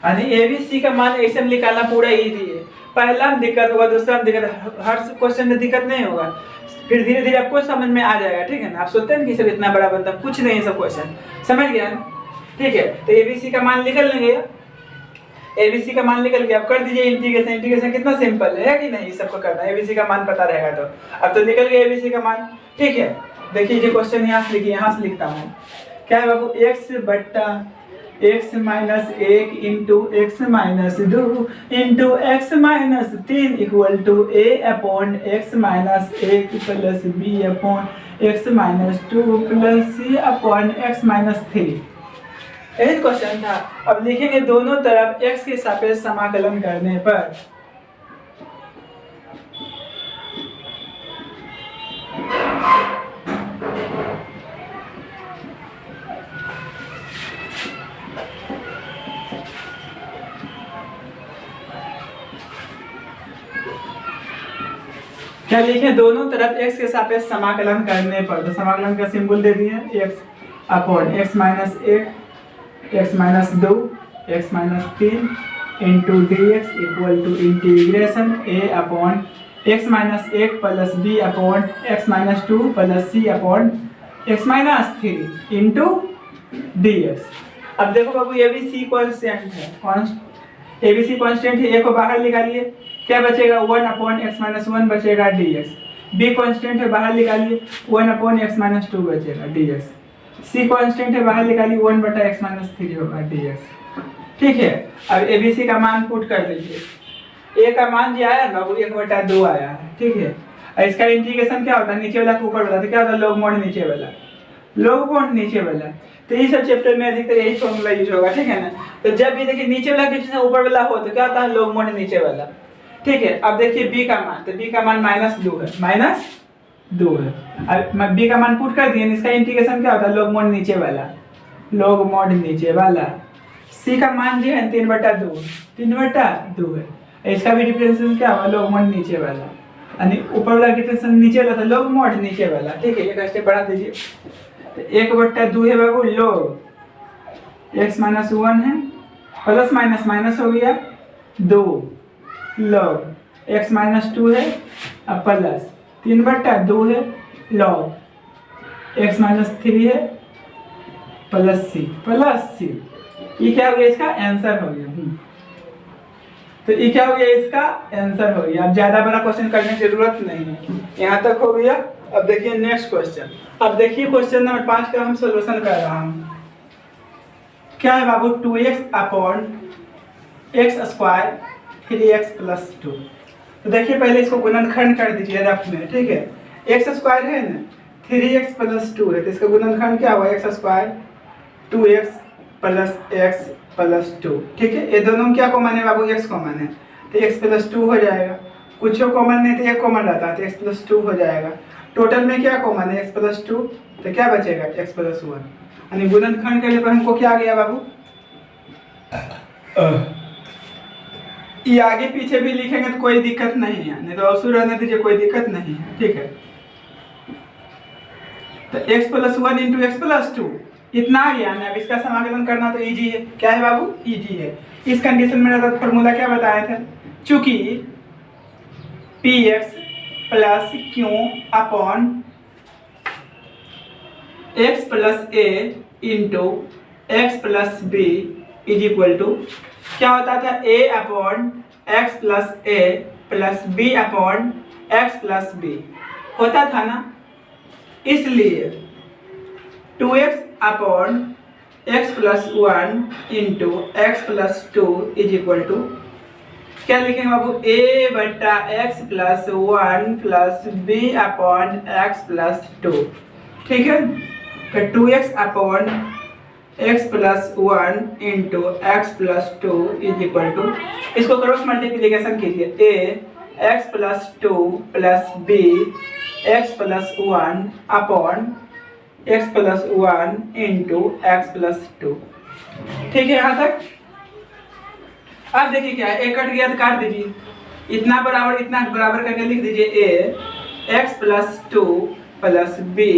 यानी a b c का मान ऐसे में निकालना पूरा इजी है। पहला में दिक्कत होगा, दूसरा में दिक्कत, हर क्वेश्चन में दिक्कत नहीं होगा, फिर धीरे धीरे आपको समझ में आ जाएगा, ठीक है ना। आप सोचते हैं कि सब इतना बड़ा बनता, कुछ नहीं है सब क्वेश्चन, समझ गया ना, ठीक है। तो a b c का मान निकल लेंगे, ABC का मान निकल गया, अब कर दीजिए इंटीग्रेशन, इंटीग्रेशन कितना सिंपल है कि नहीं, सबको करना है, ABC का मान पता रहेगा तो, अब तो निकल गया ABC का मान, ठीक है। देखिए जो क्वेश्चन यहाँ से लिखिए, यहाँ से लिखता हूँ, क्या है बाबू, x minus 1 into x minus 2 into x minus 3 equal to a upon x minus 1 plus b upon x minus 2 plus c upon x minus 3, यही क्वेश्चन था। अब लिखेंगे दोनों तरफ x के सापेक्ष समाकलन करने पर, क्या लिखे, दोनों तरफ x के सापेक्ष समाकलन करने पर, तो समाकलन का सिंबल दे दिए x upon x minus 1 x minus 2 x minus 3 into d x equal to integration a upon x minus 1 plus b upon x minus 2 plus c upon x minus 3 into d x. अब देखो बाबू ये भी c constant है, ABC constant है, a को बाहर निकालिए, क्या बचेगा 1 अपॉन x माइनस 1 बचेगा dx, b कांस्टेंट है बाहर निकालिए 1 अपॉन x माइनस 2 बचेगा dx, c कांस्टेंट है बाहर निकालिए 1/x माइनस 3 होगा dx, ठीक है। अब ABC का मान पुट कर दीजिए, a का मान जो आया ना वो 1/2 आया है, ठीक है। और इसका इंटीग्रेशन क्या होता है, नीचे वाला को ऊपर वाला, तो क्या होता है लॉग मॉड नीचे वाला, लॉग मॉड नीचे वाला, तो ये सब चैप्टर में अधिकतर यही फॉर्मूला यूज होगा, ठीक है ना। तो जब भी देखिए नीचे वाला डिफरेंस ऊपर वाला हो तो क्या होता है लॉग मॉड नीचे वाला, ठीक है। अब देखिए b का मान, तो b का मान -2 है, -2 है। अब b का मान पुट कर दिए, इसका इंटीग्रेशन क्या होता है लॉग मॉड नीचे वाला, लॉग मॉड नीचे वाला। c का मान जो है 3/2 है, इसका भी डिफरेंशियल क्या होगा लॉग मॉड नीचे वाला, यानी ऊपर वाला डिफरेंशियल नीचे वाला था लॉग मॉड नीचे वाला, ठीक है। एक स्टेप बढ़ा दीजिए, 1/2 है बाबू लॉग x माइनस 1 है, प्लस माइनस माइनस हो गया 2 लॉग x माइनस 2 है, अब प्लस 3/2 है लॉग x माइनस 3 है प्लस c, ये क्या हो गया इसका आंसर हो गया। तो ये क्या हो गया इसका आंसर हो गया। अब ज्यादा बड़ा क्वेश्चन करने की जरूरत नहीं है, यहाँ तक हो गया। अब देखिए नेक्स्ट क्वेश्चन, अब देखिए क्वेश्चन नंबर 5 का हम सॉल्यूशन कर रहा हूँ। क्या है बाबू 2x upon x square 3x plus 2। तो देखिए पहले इसको गुणनखंड कर दीजिए रफ में, ठीक है। x स्क्वायर है ना 3x प्लस 2 है, तो इसका गुणनखंड क्या हुआ x square 2x plus x plus 2, ठीक है। ये दोनों में क्या कॉमन है बाबू x कॉमन है, तो x प्लस 2 हो जाएगा कुछ कॉमन नहीं तो एक कॉमन रहता है तो x प्लस 2 हो जाएगा। टोटल में क्या कॉमन है, x प्लस 2, तो क्या बचेगा x प्लस 1। यानी गुणनखंड करने पर हमको क्या आ गया बाबू, ये आगे पीछे भी लिखेंगे तो कोई दिक्कत नहीं है, नहीं तो अवसर रहने दीजिए, कोई दिक्कत नहीं है, ठीक है। तो x plus 1 into x plus 2 इतना आ गया ना। अब इसका समाकलन करना तो इजी है, क्या है बाबू, इजी है। इस कंडीशन में रहता फॉर्मूला क्या बताए थे, चूंकि px plus q upon x plus a into x plus b is equal to क्या होता था, a upon x plus a plus b upon x plus b होता था ना। इसलिए 2x upon x plus 1 into x plus 2 is equal to क्या लिखेंगे बाबू, a बट्टा x plus 1 plus b upon x plus 2, ठीक है। तो 2x upon x plus 1 into x plus 2 is equal to, इसको क्रॉस मल्टीप्लीकेशन कीजिए, a x plus 2 plus b x plus 1 upon x plus 1 into x plus 2, ठीक है यहाँ तक। अब देखिए क्या है, एक कट गया तो काट दीजिए, इतना बराबर करके लिख दीजिए a x plus 2 plus b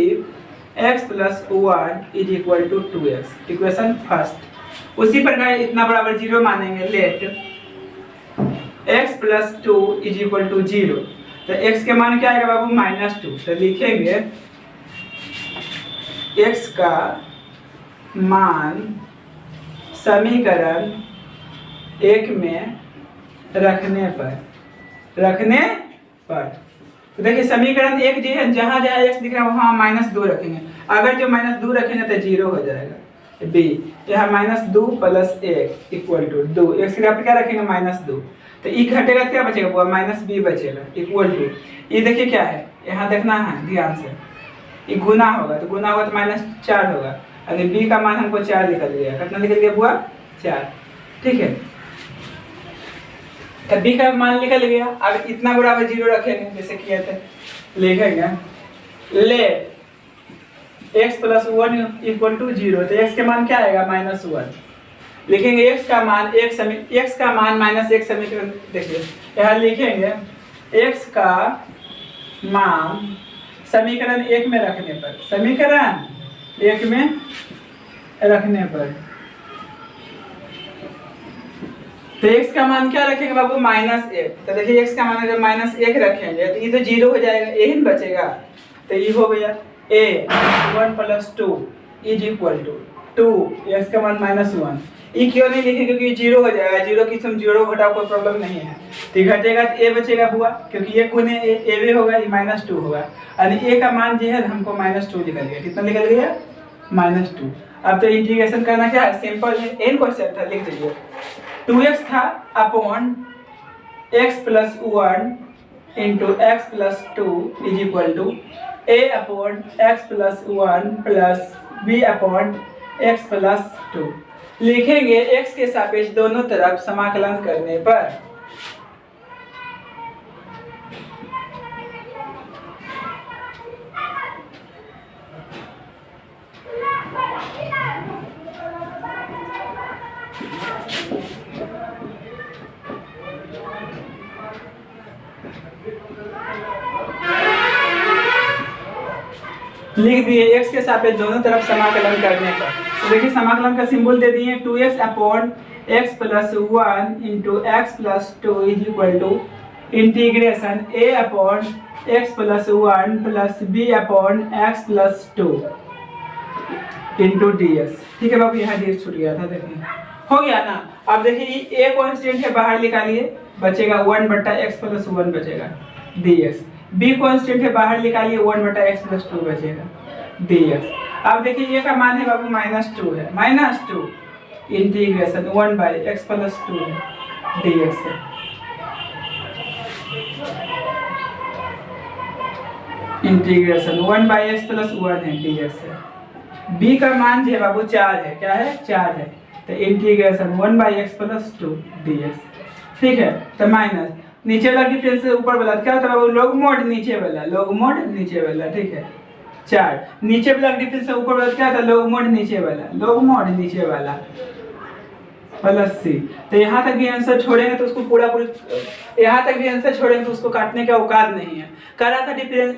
x plus 1 is equal to 2x, equation first. उसी प्रकार इतना बराबर 0 मानेंगे, let x plus 2 is equal to 0, तो x के मान क्या आएगा बाबू, -2। तो लिखेंगे x का मान समीकरण 1 में रखने पर तो देखिए समीकरण 1 जो है जहाँ जहाँ x दिख रहा है वहाँ -2 रखेंगे। अगर जो -2 रखेंगे तो 0 हो जाएगा। b यहाँ -2 प्लस 1 इक्वल टू 2, x की जगह पे क्या रखेंगे -2, तो ई घटेगा क्या बचेगा, वो -b बचेगा इक्वल टू, ये देखिए क्या है यहाँ देखना है ध्यान से, ये गुना होगा तो -4 होगा, यानी b का मान हमको 4 निकल गया। कितना निकल गया बुआ, 4, ठीक है। तो b का मान निकल गया। अब इतना बराबर 0 रखेंगे जैसे किया था, लिखेंगे let x plus 1 equal to 0, तो x के मान क्या आएगा, -1। लिखेंगे x का मान -1 समीकरण, देखिए यहाँ लिखेंगे x का मान समीकरण 1 में रखने पर, समीकरण 1 में रखने पर तो x का मान क्या रखेंगे बाबू, -1। तो देखिए x का मान अगर -1 रखेंगे तो ये तो 0 हो जाएगा, यही बचेगा। तो ये हो गया a 1 plus 2 is equal to 2, x का मान -1। ये क्यों नहीं लिखे, क्योंकि 0 हो जाएगा, 0 की तुम 0 घटाओ कोई प्रॉब्लम नहीं है। तो घटेगा तो a बचेगा हुआ, क्योंकि ये गुने a भी होगा, ये -2 होगा, यानी a का मान जो है हमको -2 निकल गया। कितना निकल गया, -2। अब तो इंटीग्रेशन करना क्या है, सिंपल है, एन क्वेश्चन था, लिख दीजिए 2x था upon x plus 1 into x plus 2 is equal to a upon x plus 1 plus b upon x plus 2। लिखेंगे x के सापेक्ष दोनों तरफ समाकलन करने पर लिख दिए x के सापेक्ष दोनों तरफ समाकलन करने पर। तो देखिए समाकलन का सिंबल दे दिए 2x upon x plus 1 into x plus 2 is equal to integration a upon x plus 1 plus b upon x plus 2 into dx। ठीक है बाबू, यहाँ dx छूट गया था, देखिए हो गया ना। अब देखिए a कॉन्स्टेंट है, बाहर निकालिए, बचेगा 1 बट्टा एक्स प्लस 1 बचेगा dx। b कांस्टेंट है, बाहर निकालिए, 1 बटा एक्स प्लस 2 बचेगा dx। अब देखिए ये का मान है बाबू -2 है, -2 integration 1 by x plus 2 dx है। इंटीग्रेशन 1 बाई एक्स प्लस 1 है dx है। b का मान जो है बाबू 4 है, क्या है 4 है, तो integration 1 by x plus 2 dx। ठीक है, तो नीचे वाला डिफरेंस से ऊपर वाला क्या होता है वो लॉग मोड नीचे वाला, लॉग मोड नीचे वाला, ठीक है। 4 नीचे वाला डिफरेंस से ऊपर वाला क्या होता है लॉग मोड नीचे वाला, लॉग मोड नीचे वाला प्लस सी। तो यहाँ तक भी आंसर छोड़ेंगे तो उसको पूरा यहाँ तक भी आंसर छोड़ेंगे तो उसको काटने का औकात नहीं है। कर रहा था डिफरेंस,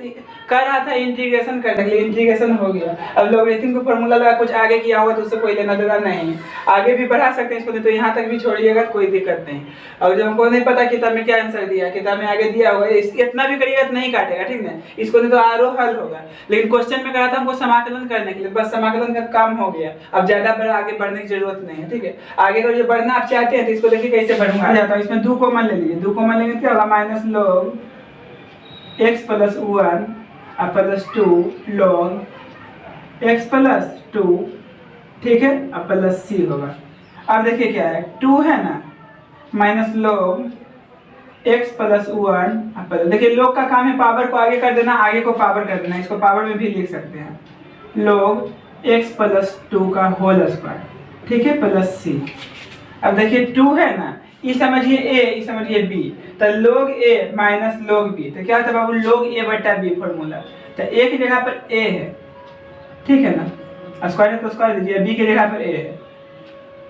कर रहा था इंटीग्रेशन करने के लिए, इंटीग्रेशन हो गया। अब लॉगरिथम का फॉर्मूला लगा कुछ आगे किया होगा तो उससे कोई लेना देना नहीं है, आगे भी बढ़ा सकते हैं इसको, नहीं तो यहाँ तक भी छोड़िएगा कोई दिक्कत नहीं। और जब हमको नहीं पता किताब में क्या आंसर दिया, किताब में आगे दिया होगा इतना भी करिएगा तो नहीं काटेगा, ठीक है। इसको नहीं तो आरो हल होगा, लेकिन क्वेश्चन में करा था हमको समाकलन करने के लिए, बस समाकलन का काम हो गया। अब ज्यादा आगे बढ़ने की जरूरत नहीं है, ठीक है। आगे का जो बढ़ना आप चाहते हैं तो इसको देखिए कैसे बढ़ूंगा जाता है। इसमें 2 कॉमन ले लीजिए, 2 कॉमन लेंगे क्या होगा minus log x plus 1 plus 2 log x plus 2, ठीक है, अब प्लस c होगा। अब देखिए क्या है 2 है ना, माइनस log x प्लस 1 देखिए log का काम है पावर को आगे कर देना, आगे को पावर कर देना, इसको पावर में भी लिख सकते हैं log x प्लस 2 का होल स्क्वायर, ठीक है, प्लस c। अब देखिए 2 है ना, ये समझिए a, ये समझिए b, तो log a minus log b, तो क्या होता है बाबू log a बटा b फॉर्मूला। तो a की जगह पर a है, ठीक है ना, स्क्वायर है तो स्क्वायर लीजिए, b की जगह पर a है,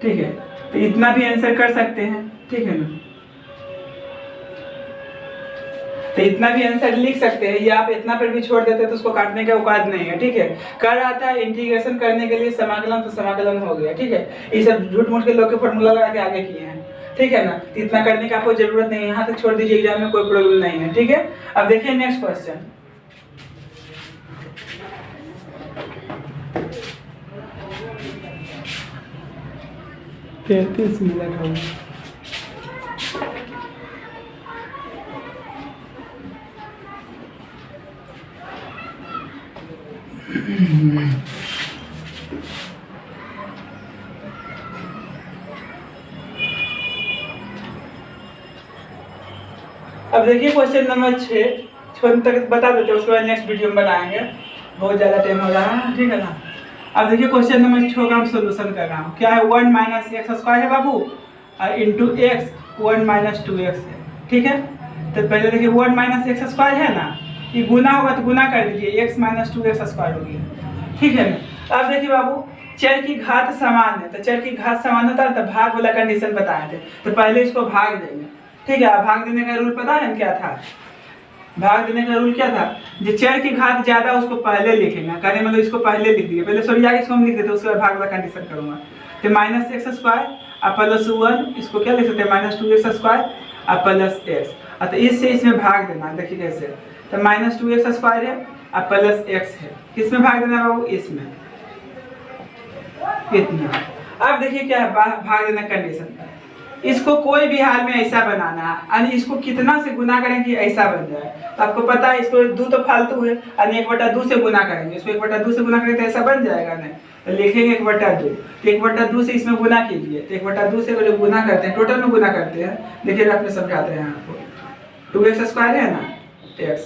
ठीक है। तो इतना भी आंसर कर सकते हैं, ठीक है ना, तो इतना भी आंसर लिख सकते हैं। ये आप इतना पर भी छोड़ देते तो उसको काटने का औकात नहीं है, ठीक है। कर रहा था इंटीग्रेशन करने के लिए समाकलन, तो समाकलन हो गया, ठीक है। ये सब झूठ मूठ के लोग के फॉर्मूला लगा के आगे किए हैं, ठीक है ना, तो इतना करने का आपको जरूरत नहीं है, यहाँ तक छोड़ दीजिए, एग्जाम में कोई प्रॉब्लम नहीं है, ठीक है। अब देखिए नेक्स्ट क्वेश्चन, मिनट हो गए। अब देखिए क्वेश्चन नंबर 6 तक बता देते हैं, उसके बाद नेक्स्ट वीडियो में बनाएंगे, बहुत ज़्यादा टाइम हो रहा है, ठीक है ना। अब देखिए क्वेश्चन नंबर 6 का हम सोल्यूशन कर रहा हूँ। क्या है 1 माइनस एक्स स्क्वायर है बाबू, और इंटू एक्स 1 माइनस 2x है, ठीक है। तो पहले देखिए 1 माइनस एक्स स्क्वायर है ना, ये गुना होगा तो गुना कर दीजिए, x माइनस 2x स्क्वायर हो गया, ठीक है ना। अब देखिए बाबू चर की घात समान है, तो चर की घात समान होता है तो भाग वाला कंडीशन बताए थे, तो पहले इसको भाग देंगे, ठीक है। भाग देने का रूल पता है क्या था, भाग देने का रूल क्या था, जो चर की घात ज्यादा उसको पहले लिखेंगे, कहने मतलब इसको पहले लिख दिए, पहले सॉरी आगे इसको हम लिख देते, उसके बाद भाग वाला कंडीशन करूंगा। तो माइनस एक्स स्क्वायर और प्लस 1, इसको क्या लिख सकते हैं माइनस 2x स्क्वायर और प्लस x, तो इससे इसमें भाग देना, देखिए कैसे, तो माइनस 2x स्क्वायर है और प्लस x है, किसमें भाग देना बाबू, इसमें, इतना। अब देखिए क्या है भाग देना कंडीशन, इसको कोई भी हाल में ऐसा बनाना है, यानी इसको कितना से गुना करें कि ऐसा बन जाए, तो आपको पता है इसको 2 तो फालतू है, यानी 1/2 से गुना करेंगे, इसको 1/2 से गुना करेंगे तो ऐसा बन जाएगा नहीं, तो लिखेंगे 1/2, तो 1/2 से इसमें गुना कीजिए, तो 1/2 से जो गुना करते हैं टोटल में गुना करते हैं, देखिए आपने समझाते हैं आपको, 2x स्क्वायर है ना x,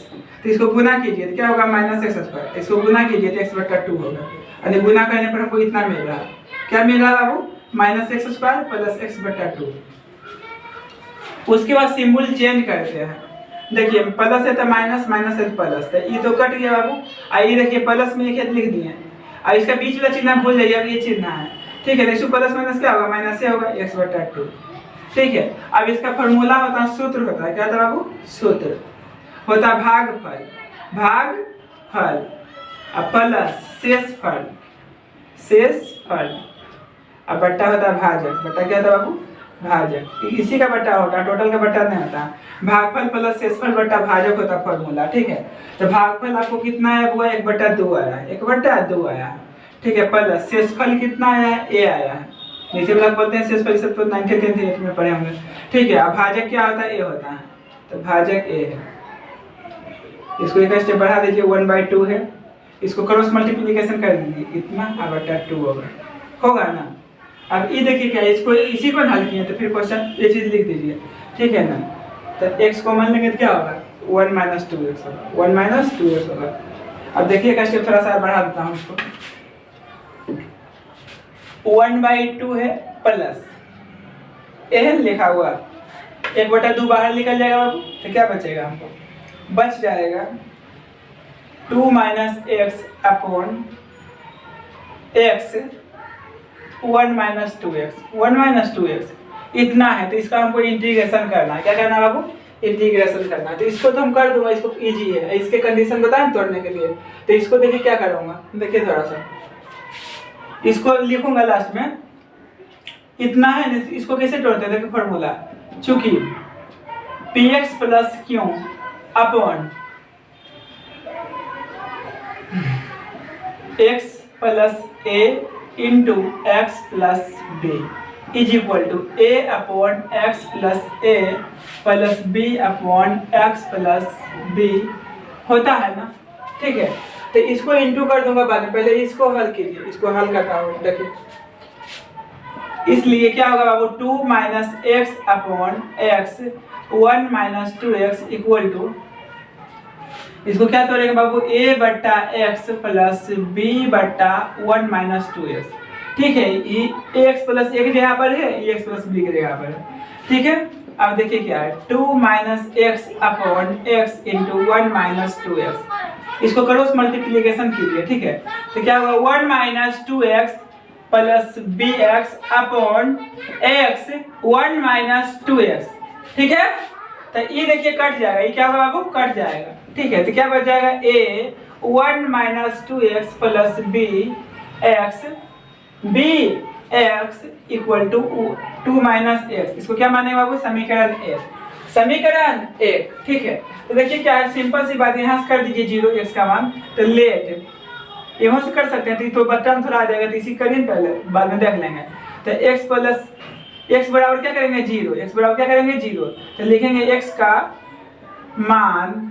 तो इसको गुना कीजिए तो क्या होगा माइनस एक्स स्क्वायर, इसको गुना कीजिए तो x/2 होगा, यानी गुना करने पर हमको इतना मिल रहा है, क्या मिल रहा है बाबू, minus x square plus x/2। उसके बाद सिंबल चेंज करते हैं, देखिए प्लस है तो माइनस, माइनस है तो प्लस, तो ये तो कट गया बाबू, आइए देखिए प्लस में एक लिख दिए, और इसका बीच वाला चिन्ह भूल जाइए, अब ये चिन्ह है, ठीक है। देखिए प्लस माइनस क्या होगा, माइनस से होगा x/2, ठीक है। अब इसका फॉर्मूला होता है, सूत्र होता है, क्या होता है बाबू, सूत्र होता है भागफल, भागफल और प्लस शेषफल, शेषफल, अब बट्टा होता है भाजक, बट्टा क्या होता है बाबू, भाजक, इसी का बट्टा होता है, टोटल का बट्टा नहीं होता, भागफल प्लस शेषफल बट्टा भाजक होता है फॉर्मूला, ठीक है। तो भागफल आपको कितना है हुआ, 1/2 आया है, 1/2 आया है, ठीक है, प्लस शेषफल कितना आया है, a आया है, नीचे वाला बोलते हैं शेषफल, सब तो 9th 10th 8th में पढ़े होंगे, ठीक है। अब भाजक क्या होता है, a होता है, तो भाजक a है, इसको एक स्टेप बढ़ा दीजिए, 1/2 है, इसको क्रॉस मल्टीप्लिकेशन कर दीजिए, इतना 2 होगा ना। अब ये देखिए क्या, इसको इसी को हल किए तो फिर क्वेश्चन ये चीज लिख दीजिए, ठीक है ना। तो x कॉमन लेंगे तो क्या होगा, 1 माइनस 2x होगा, 1 माइनस 2x होगा। अब देखिए का स्टेप थोड़ा सा बढ़ा देता हूँ इसको, 1/2 है प्लस एन लिखा हुआ, 1/2 बाहर निकल जाएगा बाबू, तो क्या बचेगा हमको, बच जाएगा 2 - x upon x 1 - 2x 1 - 2x इतना है। तो इसका हमको इंटीग्रेशन करना है। क्या करना है बाबू, इंटीग्रेशन करना है। तो इसको तो हम कर दूंगा, इसको इजी है, इसके कंडीशन बताएं तोड़ने के लिए। तो इसको देखिए क्या करूंगा, देखिए थोड़ा सा इसको लिखूंगा लास्ट में, इतना है। इसको कैसे तोड़ते हैं, देखिए फॉर्मूला, चूंकि px + q upon x + a into x + b is equal to a upon x + a plus b upon x + b होता है ना, ठीक है। तो इसको इंटू कर दूंगा बाद में, पहले इसको हल कीजिए, इसको हल करता हूँ, देखिए। इसलिए क्या होगा बाबू, 2 - x upon x 1 - 2x equal to, इसको क्या तोड़ेंगे बाबू, a/x प्लस b/1 - 2x, ठीक है। ये x प्लस a की जगह पर है, ये x प्लस b की जगह पर है, ठीक है। अब देखिए क्या है, 2 - x upon x into 1 - 2x, इसको क्रॉस मल्टीप्लीकेशन कीजिए, ठीक है। तो क्या होगा, 1 - 2x plus bx upon x 1 - 2x, ठीक है। तो ये देखिए कट जाएगा, ये क्या होगा बाबू, कट जाएगा, ठीक है। तो क्या बच जाएगा, a 1 - 2x plus bx bx equal to 2 - x, इसको क्या माने बाबू, समीकरण 1, समीकरण 1, ठीक है। तो देखिए क्या है, सिंपल सी बात, यहाँ से कर दीजिए 0 x का मान, तो लेट यहाँ से कर सकते हैं, तो बच्चा थोड़ा आ जाएगा, तो इसी करिए पहले, बाद में देख लेंगे। तो x प्लस x बराबर क्या करेंगे 0, x बराबर क्या करेंगे 0, तो लिखेंगे x का मान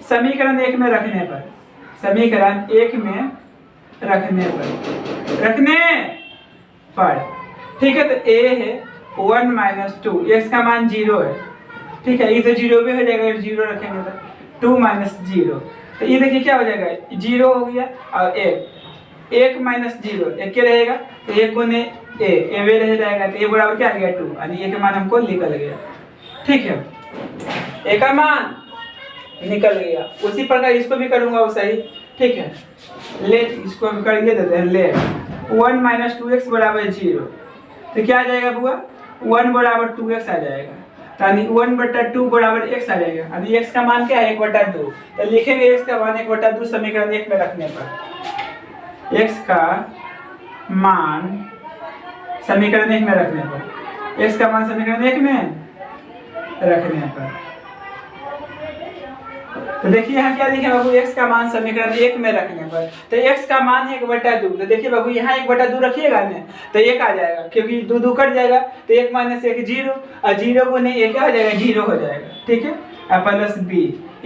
समीकरण 1 में रखने पर, समीकरण 1 में रखने पर, ठीक है। तो a है 1 - 2, x का मान 0 है, ठीक है। ये तो 0 भी हो जाएगा, 0 रखेंगे तो 2 - 0, तो ये देखिए क्या हो जाएगा, 0 हो गया, और 1 - 0 1 के रहेगा, तो 1 गुने a वे रह जाएगा, तो a बराबर क्या आ गया 2, यानी a का मान हमको निकल गया, ठीक है। a का मान निकल गया। उसी प्रकार इसको भी करूंगा वैसा ही, ठीक है। लेट इसको हम करके देते हैं, लेट 1 - 2x बराबर 0, तो क्या आ जाएगा बुआ, 1 बराबर 2x आ जाएगा, यानी 1/2 बराबर x आ जाएगा, यानी x का मान क्या है 1/2, तो लिखेंगे x का मान 1/2 समीकरण 1 में रखने पर, x का मान समीकरण 1 में रखने पर, x का मान समीकरण 1 में रखने पर, तो देखिए यहाँ क्या लिखे बाबू, x का मान समीकरण 1 में रखने पर, तो x का मान है 1/2, तो देखिए बाबू यहाँ 1/2 रखिएगा ना, तो 1 आ जाएगा, क्योंकि 2 कट जाएगा, तो 1 - 1 0, और 0 गुने 1 क्या हो जाएगा 0 हो जाएगा, ठीक है। प्लस b,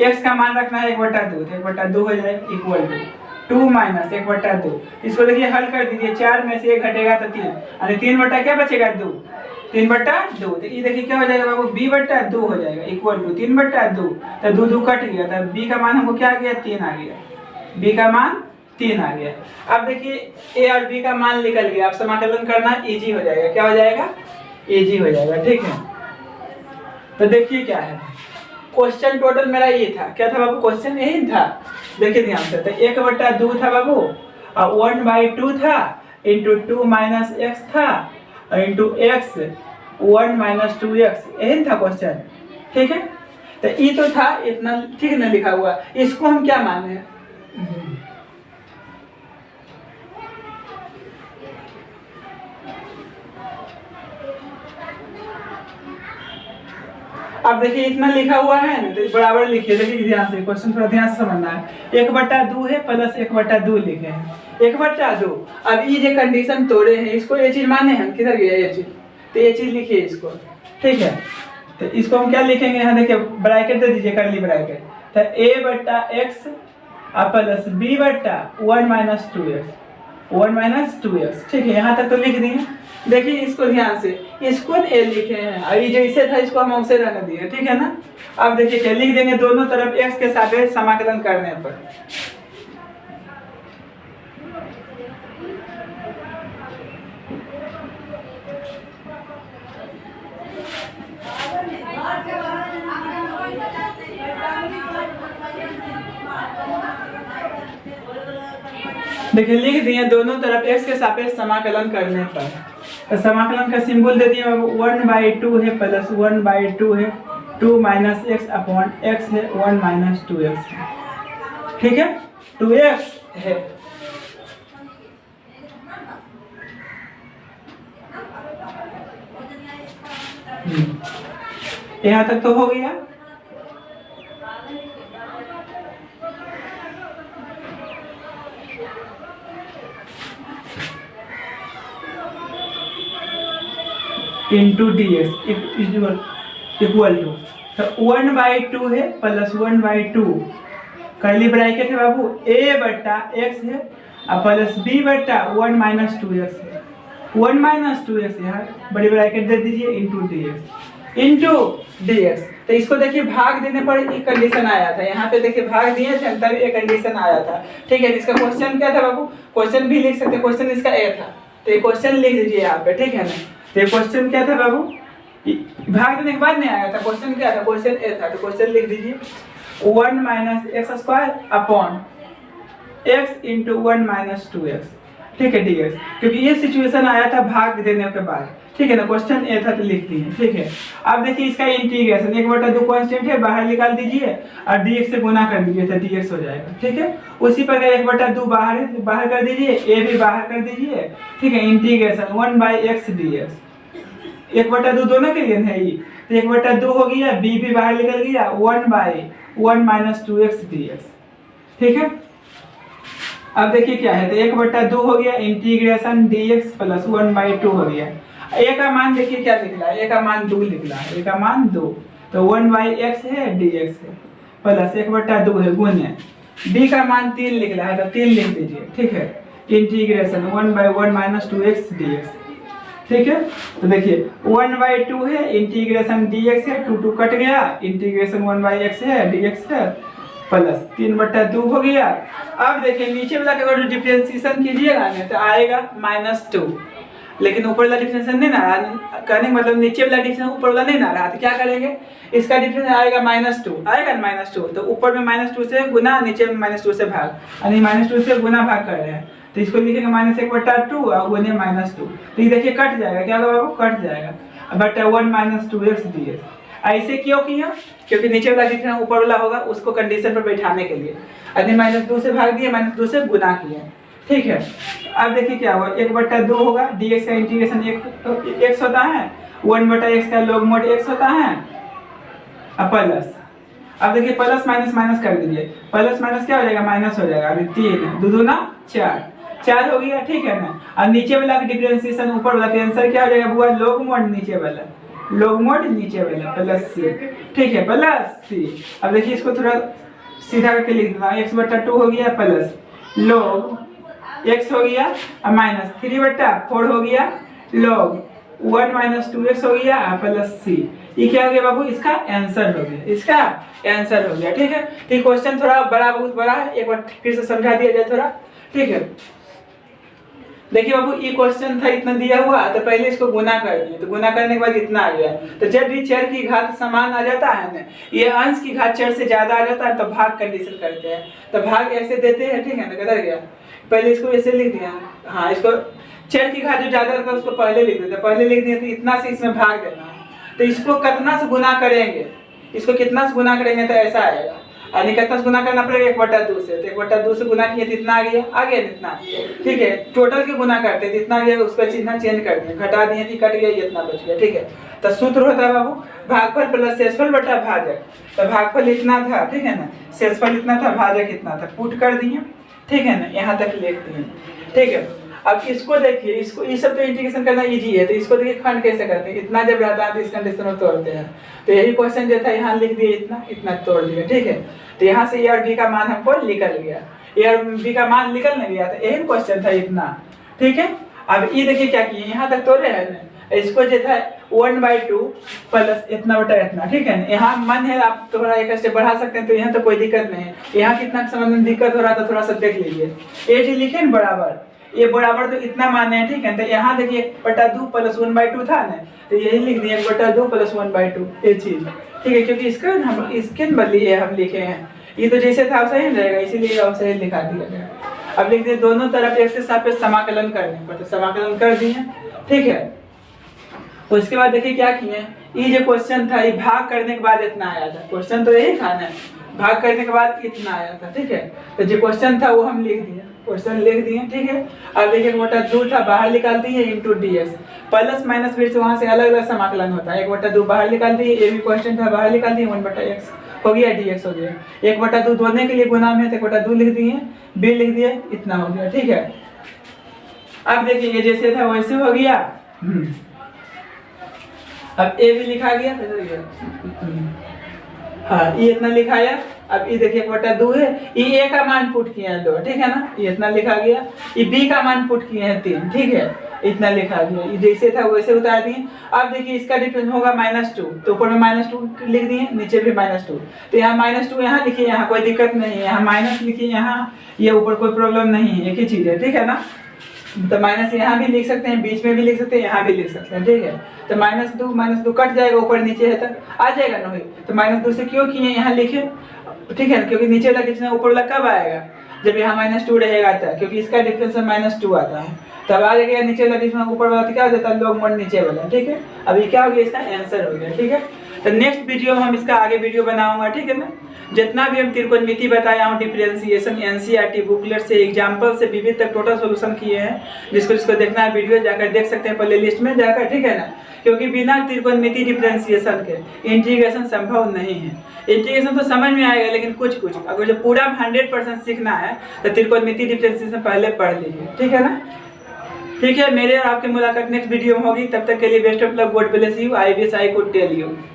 x का मान रखना है 1/2, तो 1/2 हो जाएगा इक्वल टू 2 - 1/2, इसको देखिए हल कर दीजिए, 4 में से 1 घटेगा तो 3, यानी 3 बटा क्या बचेगा 2, 3/2, तो ये देखिए क्या हो जाएगा बाबू, b/2 हो जाएगा इक्वल टू 3/2, तो 2 कट गया, तो b का मान हमको क्या आ गया 3 आ गया, b का मान 3 आ गया। अब देखिए a और b का मान निकल गया, अब समाकलन करना इजी हो जाएगा, क्या हो जाएगा, इजी हो जाएगा, ठीक है। तो देखिए क्या है, क्वेश्चन टोटल मेरा ये था, क्या था बाबू, क्वेश्चन यही था, देखिए ध्यान से, तो 1/2 था बाबू, और 1/2 था इंटू 2 - x था, इंटू x 1 - 2x, यही था क्वेश्चन, ठीक है। तो ये तो था इतना, ठीक ना लिखा हुआ, इसको हम क्या माने, अब देखिए इतना लिखा हुआ है ना, तो बराबर लिखिए, देखिए ध्यान से, क्वेश्चन थोड़ा ध्यान से समझना है, 1/2 है प्लस 1/2 लिखे हैं, 1/2। अब ये जो कंडीशन तोड़े हैं, इसको ये चीज माने हैं, किधर गया ये चीज, तो ये चीज लिखिए इसको, ठीक है। तो इसको हम क्या लिखेंगे, यहाँ देखिए ब्रैकेट दे दीजिए, कर्ली ब्रैकेट, तो a/x plus b/1 - 2x 1 - 2x, ठीक है। यहाँ तक तो लिख दिए, देखिए इसको ध्यान से, इसको ए लिखे हैं, और ये जैसे था इसको हम उसे रहने दिए, ठीक है ना। अब देखिए क्या लिख देंगे, दोनों तरफ x के सापेक्ष समाकलन करने पर, देखिए लिख दिए दोनों तरफ x के सापेक्ष समाकलन करने पर, तो समाकलन का सिंबल दे दिए 1/2 है प्लस 1/2 है 2 माइनस एक्स अपॉन एक्स है 1 माइनस 2x है, ठीक है 2x है। यहाँ तक तो हो गया। Into d x equal to, तो 1/2 है प्लस 1/2 कर्ली ब्रैकेट है बाबू a बट्टा एक्स है और प्लस b बट्टा 1 माइनस 2x है, 1 माइनस 2x यहाँ बड़ी ब्रैकेट दे दीजिए इंटू डी एक्स। तो इसको देखिए भाग देने पर एक कंडीशन आया था, यहाँ पे देखिए भाग दिए थे तब एक कंडीशन आया था, ठीक है। इसका क्वेश्चन क्या था बाबू, क्वेश्चन भी लिख सकते, क्वेश्चन इसका ए था, तो ये क्वेश्चन लिख दीजिए यहाँ पे, ठीक है ना। तो क्वेश्चन क्या था बाबू, भाग देने के बाद नहीं आया था, क्वेश्चन क्या था, क्वेश्चन ए था, तो क्वेश्चन लिख दीजिए 1 minus x square upon x into 1 minus 2x, ठीक है dx, क्योंकि ये सिचुएशन आया था भाग देने के बाद, ठीक है ना। क्वेश्चन ए था तो लिख दिए, ठीक है। अब देखिए इसका इंटीग्रेशन 1/2 कांस्टेंट है, बाहर निकाल दीजिए और dx से गुना कर दीजिए तो dx हो जाएगा, ठीक है। उसी प्रकार 1/2 बाहर कर दीजिए, a भी बाहर कर दीजिए, ठीक है। इंटीग्रेशन 1/x dx 1/2 दोनों के लिए है ये, तो 1/2 हो गया, b भी बाहर निकल गया 1/1 माइनस 2x dx, ठीक है। अब देखिए क्या है, तो 1/2 हो गया इंटीग्रेशन dx प्लस 1/2 हो गया। a का मान देखिए क्या निकला है, a का मान 2 निकला है, a का मान 2, तो 1/x है dx है प्लस 1/2 है गुणे b का मान 3 निकला है, तो 3 लिख दीजिए, ठीक है। इंटीग्रेशन 1/1 माइनस 2x dx, ठीक है। तो देखिए 1/2 है इंटीग्रेशन dx है, 2 कट गया, इंटीग्रेशन 1/x है dx है प्लस 3/2 हो गया। अब देखिए नीचे वाला का अगर डिफरेंशिएशन कीजिएगा ना तो आएगा -2, लेकिन ऊपर वाला डिफरेंशिएशन नहीं ना रहा, कहने मतलब नीचे वाला डिफरेंशिएशन ऊपर वाला नहीं ना रहा, तो क्या करेंगे, इसका डिफरेंस आएगा -2, आएगा -2, तो ऊपर में -2 से गुना, नीचे में -2 से भाग, यानी -2 से गुना भाग कर रहे हैं, तो इसको लिखेंगे -1/2 और गुने -2, तो ये देखिए कट जाएगा, क्या होगा बाबू, कट जाएगा बट 1 माइनस 2x dx। ऐसे क्यों किया, क्योंकि नीचे वाला जितना ऊपर वाला होगा उसको कंडीशन पर बैठाने के लिए, यानी -2 से भाग दिए, -2 से गुना किया, ठीक है। अब देखिए क्या होगा, 1/2 होगा, dx का इंटीग्रेशन x होता है, 1/x का log mod x होता है, अब प्लस, अब देखिए प्लस माइनस माइनस कर दीजिए, प्लस माइनस क्या हो जाएगा, माइनस हो जाएगा, अभी 3 2 दूना 4 हो गया, ठीक है ना। अब नीचे वाला का डिफरेंशिएशन ऊपर वाला, तो आंसर क्या हो जाएगा बुआ, log mod नीचे वाला, log mod नीचे वाला प्लस c, ठीक है, प्लस c। अब देखिए इसको थोड़ा सीधा करके लिख देता हूं, x/2 हो गया प्लस log x हो गया और माइनस 3/4 हो गया log 1 माइनस 2x हो गया प्लस c। ये क्या हो गया बाबू, इसका आंसर हो गया, इसका आंसर हो गया, ठीक है। तो क्वेश्चन थोड़ा बड़ा, बहुत बड़ा है, एक बार फिर से समझा दिया जाए थोड़ा, ठीक है। देखिए बाबू ये क्वेश्चन था इतना दिया हुआ, तो पहले इसको गुना कर दिए, तो गुना करने के बाद इतना आ गया, तो जब भी चर की घात समान आ जाता है ना, ये अंश की घात चर से ज्यादा आ जाता है तो भाग कंडीशन करते हैं, तो भाग ऐसे देते हैं, ठीक है ना। किधर गया, पहले इसको ऐसे लिख दिया, हाँ इसको चर की घात जो ज्यादा रहता है उसको पहले लिख देते, पहले लिख दिए तो इतना से इसमें भाग देना है, तो इसको कितना से गुना करेंगे, इसको कितना से गुना करेंगे तो ऐसा आएगा, यानी कितना से गुना करना पड़ेगा 1/2 से, तो 1/2 से गुना किए तो इतना आ गया इतना, ठीक है। टोटल के गुना करते हैं इतना गया, उसका चिन्ह चेंज कर दिए, घटा दिए थी, कट गया, इतना बच गया, ठीक है। तो सूत्र होता है बाबू भागफल प्लस शेषफल बटा भाजक, तो भागफल इतना था, ठीक है ना, शेषफल इतना था, भाजक इतना था, पुट कर दिए, ठीक है ना, यहाँ तक लिख दिए, ठीक है। अब इसको देखिए, इसको ये सब तो इंटीग्रेशन करना इजी है, तो इसको देखिए खंड कैसे करते हैं, इतना जब रहता है तो इस कंडीशन में तोड़ते हैं, तो यही क्वेश्चन जो था यहाँ लिख दिए, इतना तोड़ दिया, ठीक है। तो यहाँ से ए और बी का मान हमको निकल गया, ए और बी का मान निकल नहीं गया, तो यही क्वेश्चन था इतना, ठीक है। अब ये देखिए क्या किए, यहाँ तक तोड़े हैं ना, इसको जो था 1/2 प्लस इतना बटा इतना, ठीक है ना। यहाँ मन है आप थोड़ा एक स्टेप बढ़ा सकते हैं, तो यहाँ तो कोई दिक्कत नहीं है, यहाँ कितना समझ में दिक्कत हो रहा था थोड़ा सा देख लीजिए, ए जी लिखे न बराबर, ये बराबर तो इतना माने हैं, ठीक है। तो यहाँ देखिए 1/2 प्लस 1/2 था ना, तो यही लिख दिए 1/2 प्लस 1/2 ये चीज, ठीक है। क्योंकि इसका हम इसके बदली है हम लिखे हैं, ये तो जैसे था वैसे ही रहेगा, इसीलिए वैसे ही लिखा दिया गया। अब लिख दिए दोनों तरफ x के सापेक्ष समाकलन करने पर, तो समाकलन कर दिए, ठीक है। उसके बाद देखिए क्या किए, ये जो क्वेश्चन था ये भाग करने के बाद इतना आया था, क्वेश्चन तो यही था ना, भाग करने के बाद इतना आया था, ठीक है। तो जो क्वेश्चन था वो हम लिख दिए, क्वेश्चन लिख दिए, ठीक है। अब देखिए 1/2 था बाहर निकाल दिए इंटू dx, प्लस माइनस फिर से वहां से अलग अलग समाकलन होता है। 1/2 बाहर निकाल दिए, ये भी क्वेश्चन था बाहर निकाल दिए, 1/x हो गया, dx हो गया। 1/2 दोनों के लिए गुना में, तो 1/2 लिख दिए, b लिख दिए, इतना हो गया, ठीक है। अब देखिए ये जैसे था वैसे हो गया। अब a भी लिखा गया, हाँ ये इतना लिखाया। अब ये देखिए 1/2 है, ये a का मान पुट किए हैं 2, ठीक है ना, ये इतना लिखा गया। ये b का मान पुट किए हैं 3, ठीक है, इतना लिखा गया। ये जैसे था वैसे उतार दिए। अब देखिए इसका डिफरेंस होगा -2, तो ऊपर में -2 लिख दिए, नीचे भी -2, तो यहाँ -2 यहाँ लिखिए, यहाँ कोई दिक्कत नहीं है, यहाँ माइनस लिखिए, यहाँ ये ऊपर कोई प्रॉब्लम नहीं है, एक ही चीज है, ठीक है ना। तो माइनस यहाँ भी लिख सकते हैं, बीच में भी लिख सकते हैं, यहाँ भी लिख सकते हैं, ठीक है। तो -2 कट जाएगा, ऊपर नीचे है तो आ जाएगा ना, तो -2 से क्यों किए यहाँ लिखे, ठीक है, क्योंकि नीचे वाला कितना ऊपर वाला कब आएगा, जब यहाँ -2 रहेगा था, क्योंकि इसका डिफरेंस -2 आता है, तब आ जाएगा नीचे वाला डिफरेंस ऊपर वाला, तो क्या हो जाता है लॉग मोड नीचे वाला, ठीक है। अब ये क्या हो गया, इसका आंसर हो गया, ठीक है। तो नेक्स्ट वीडियो में हम इसका आगे वीडियो बनाऊंगा, ठीक है ना। जितना भी हम त्रिकोणमिति बताया हूँ, डिफरेंशिएशन एनसीईआरटी बुकलेट से, एग्जाम्पल से विविध तक टोटल सोल्यूशन किए हैं, जिसको देखना है वीडियो जाकर देख सकते हैं प्ले लिस्ट में जाकर, ठीक है ना। क्योंकि बिना त्रिकोणमिति डिफरेंशिएशन के इंटीग्रेशन संभव नहीं है। इंटीग्रेशन तो समझ में आएगा, लेकिन कुछ अगर जो पूरा 100% सीखना है तो त्रिकोणमिति डिफरेंशिएशन पहले पढ़ लीजिए, ठीक है ना। ठीक है, मेरे और आपकी मुलाकात नेक्स्ट वीडियो में होगी, तब तक के लिए best of luck, God bless you, I wish I could tell you.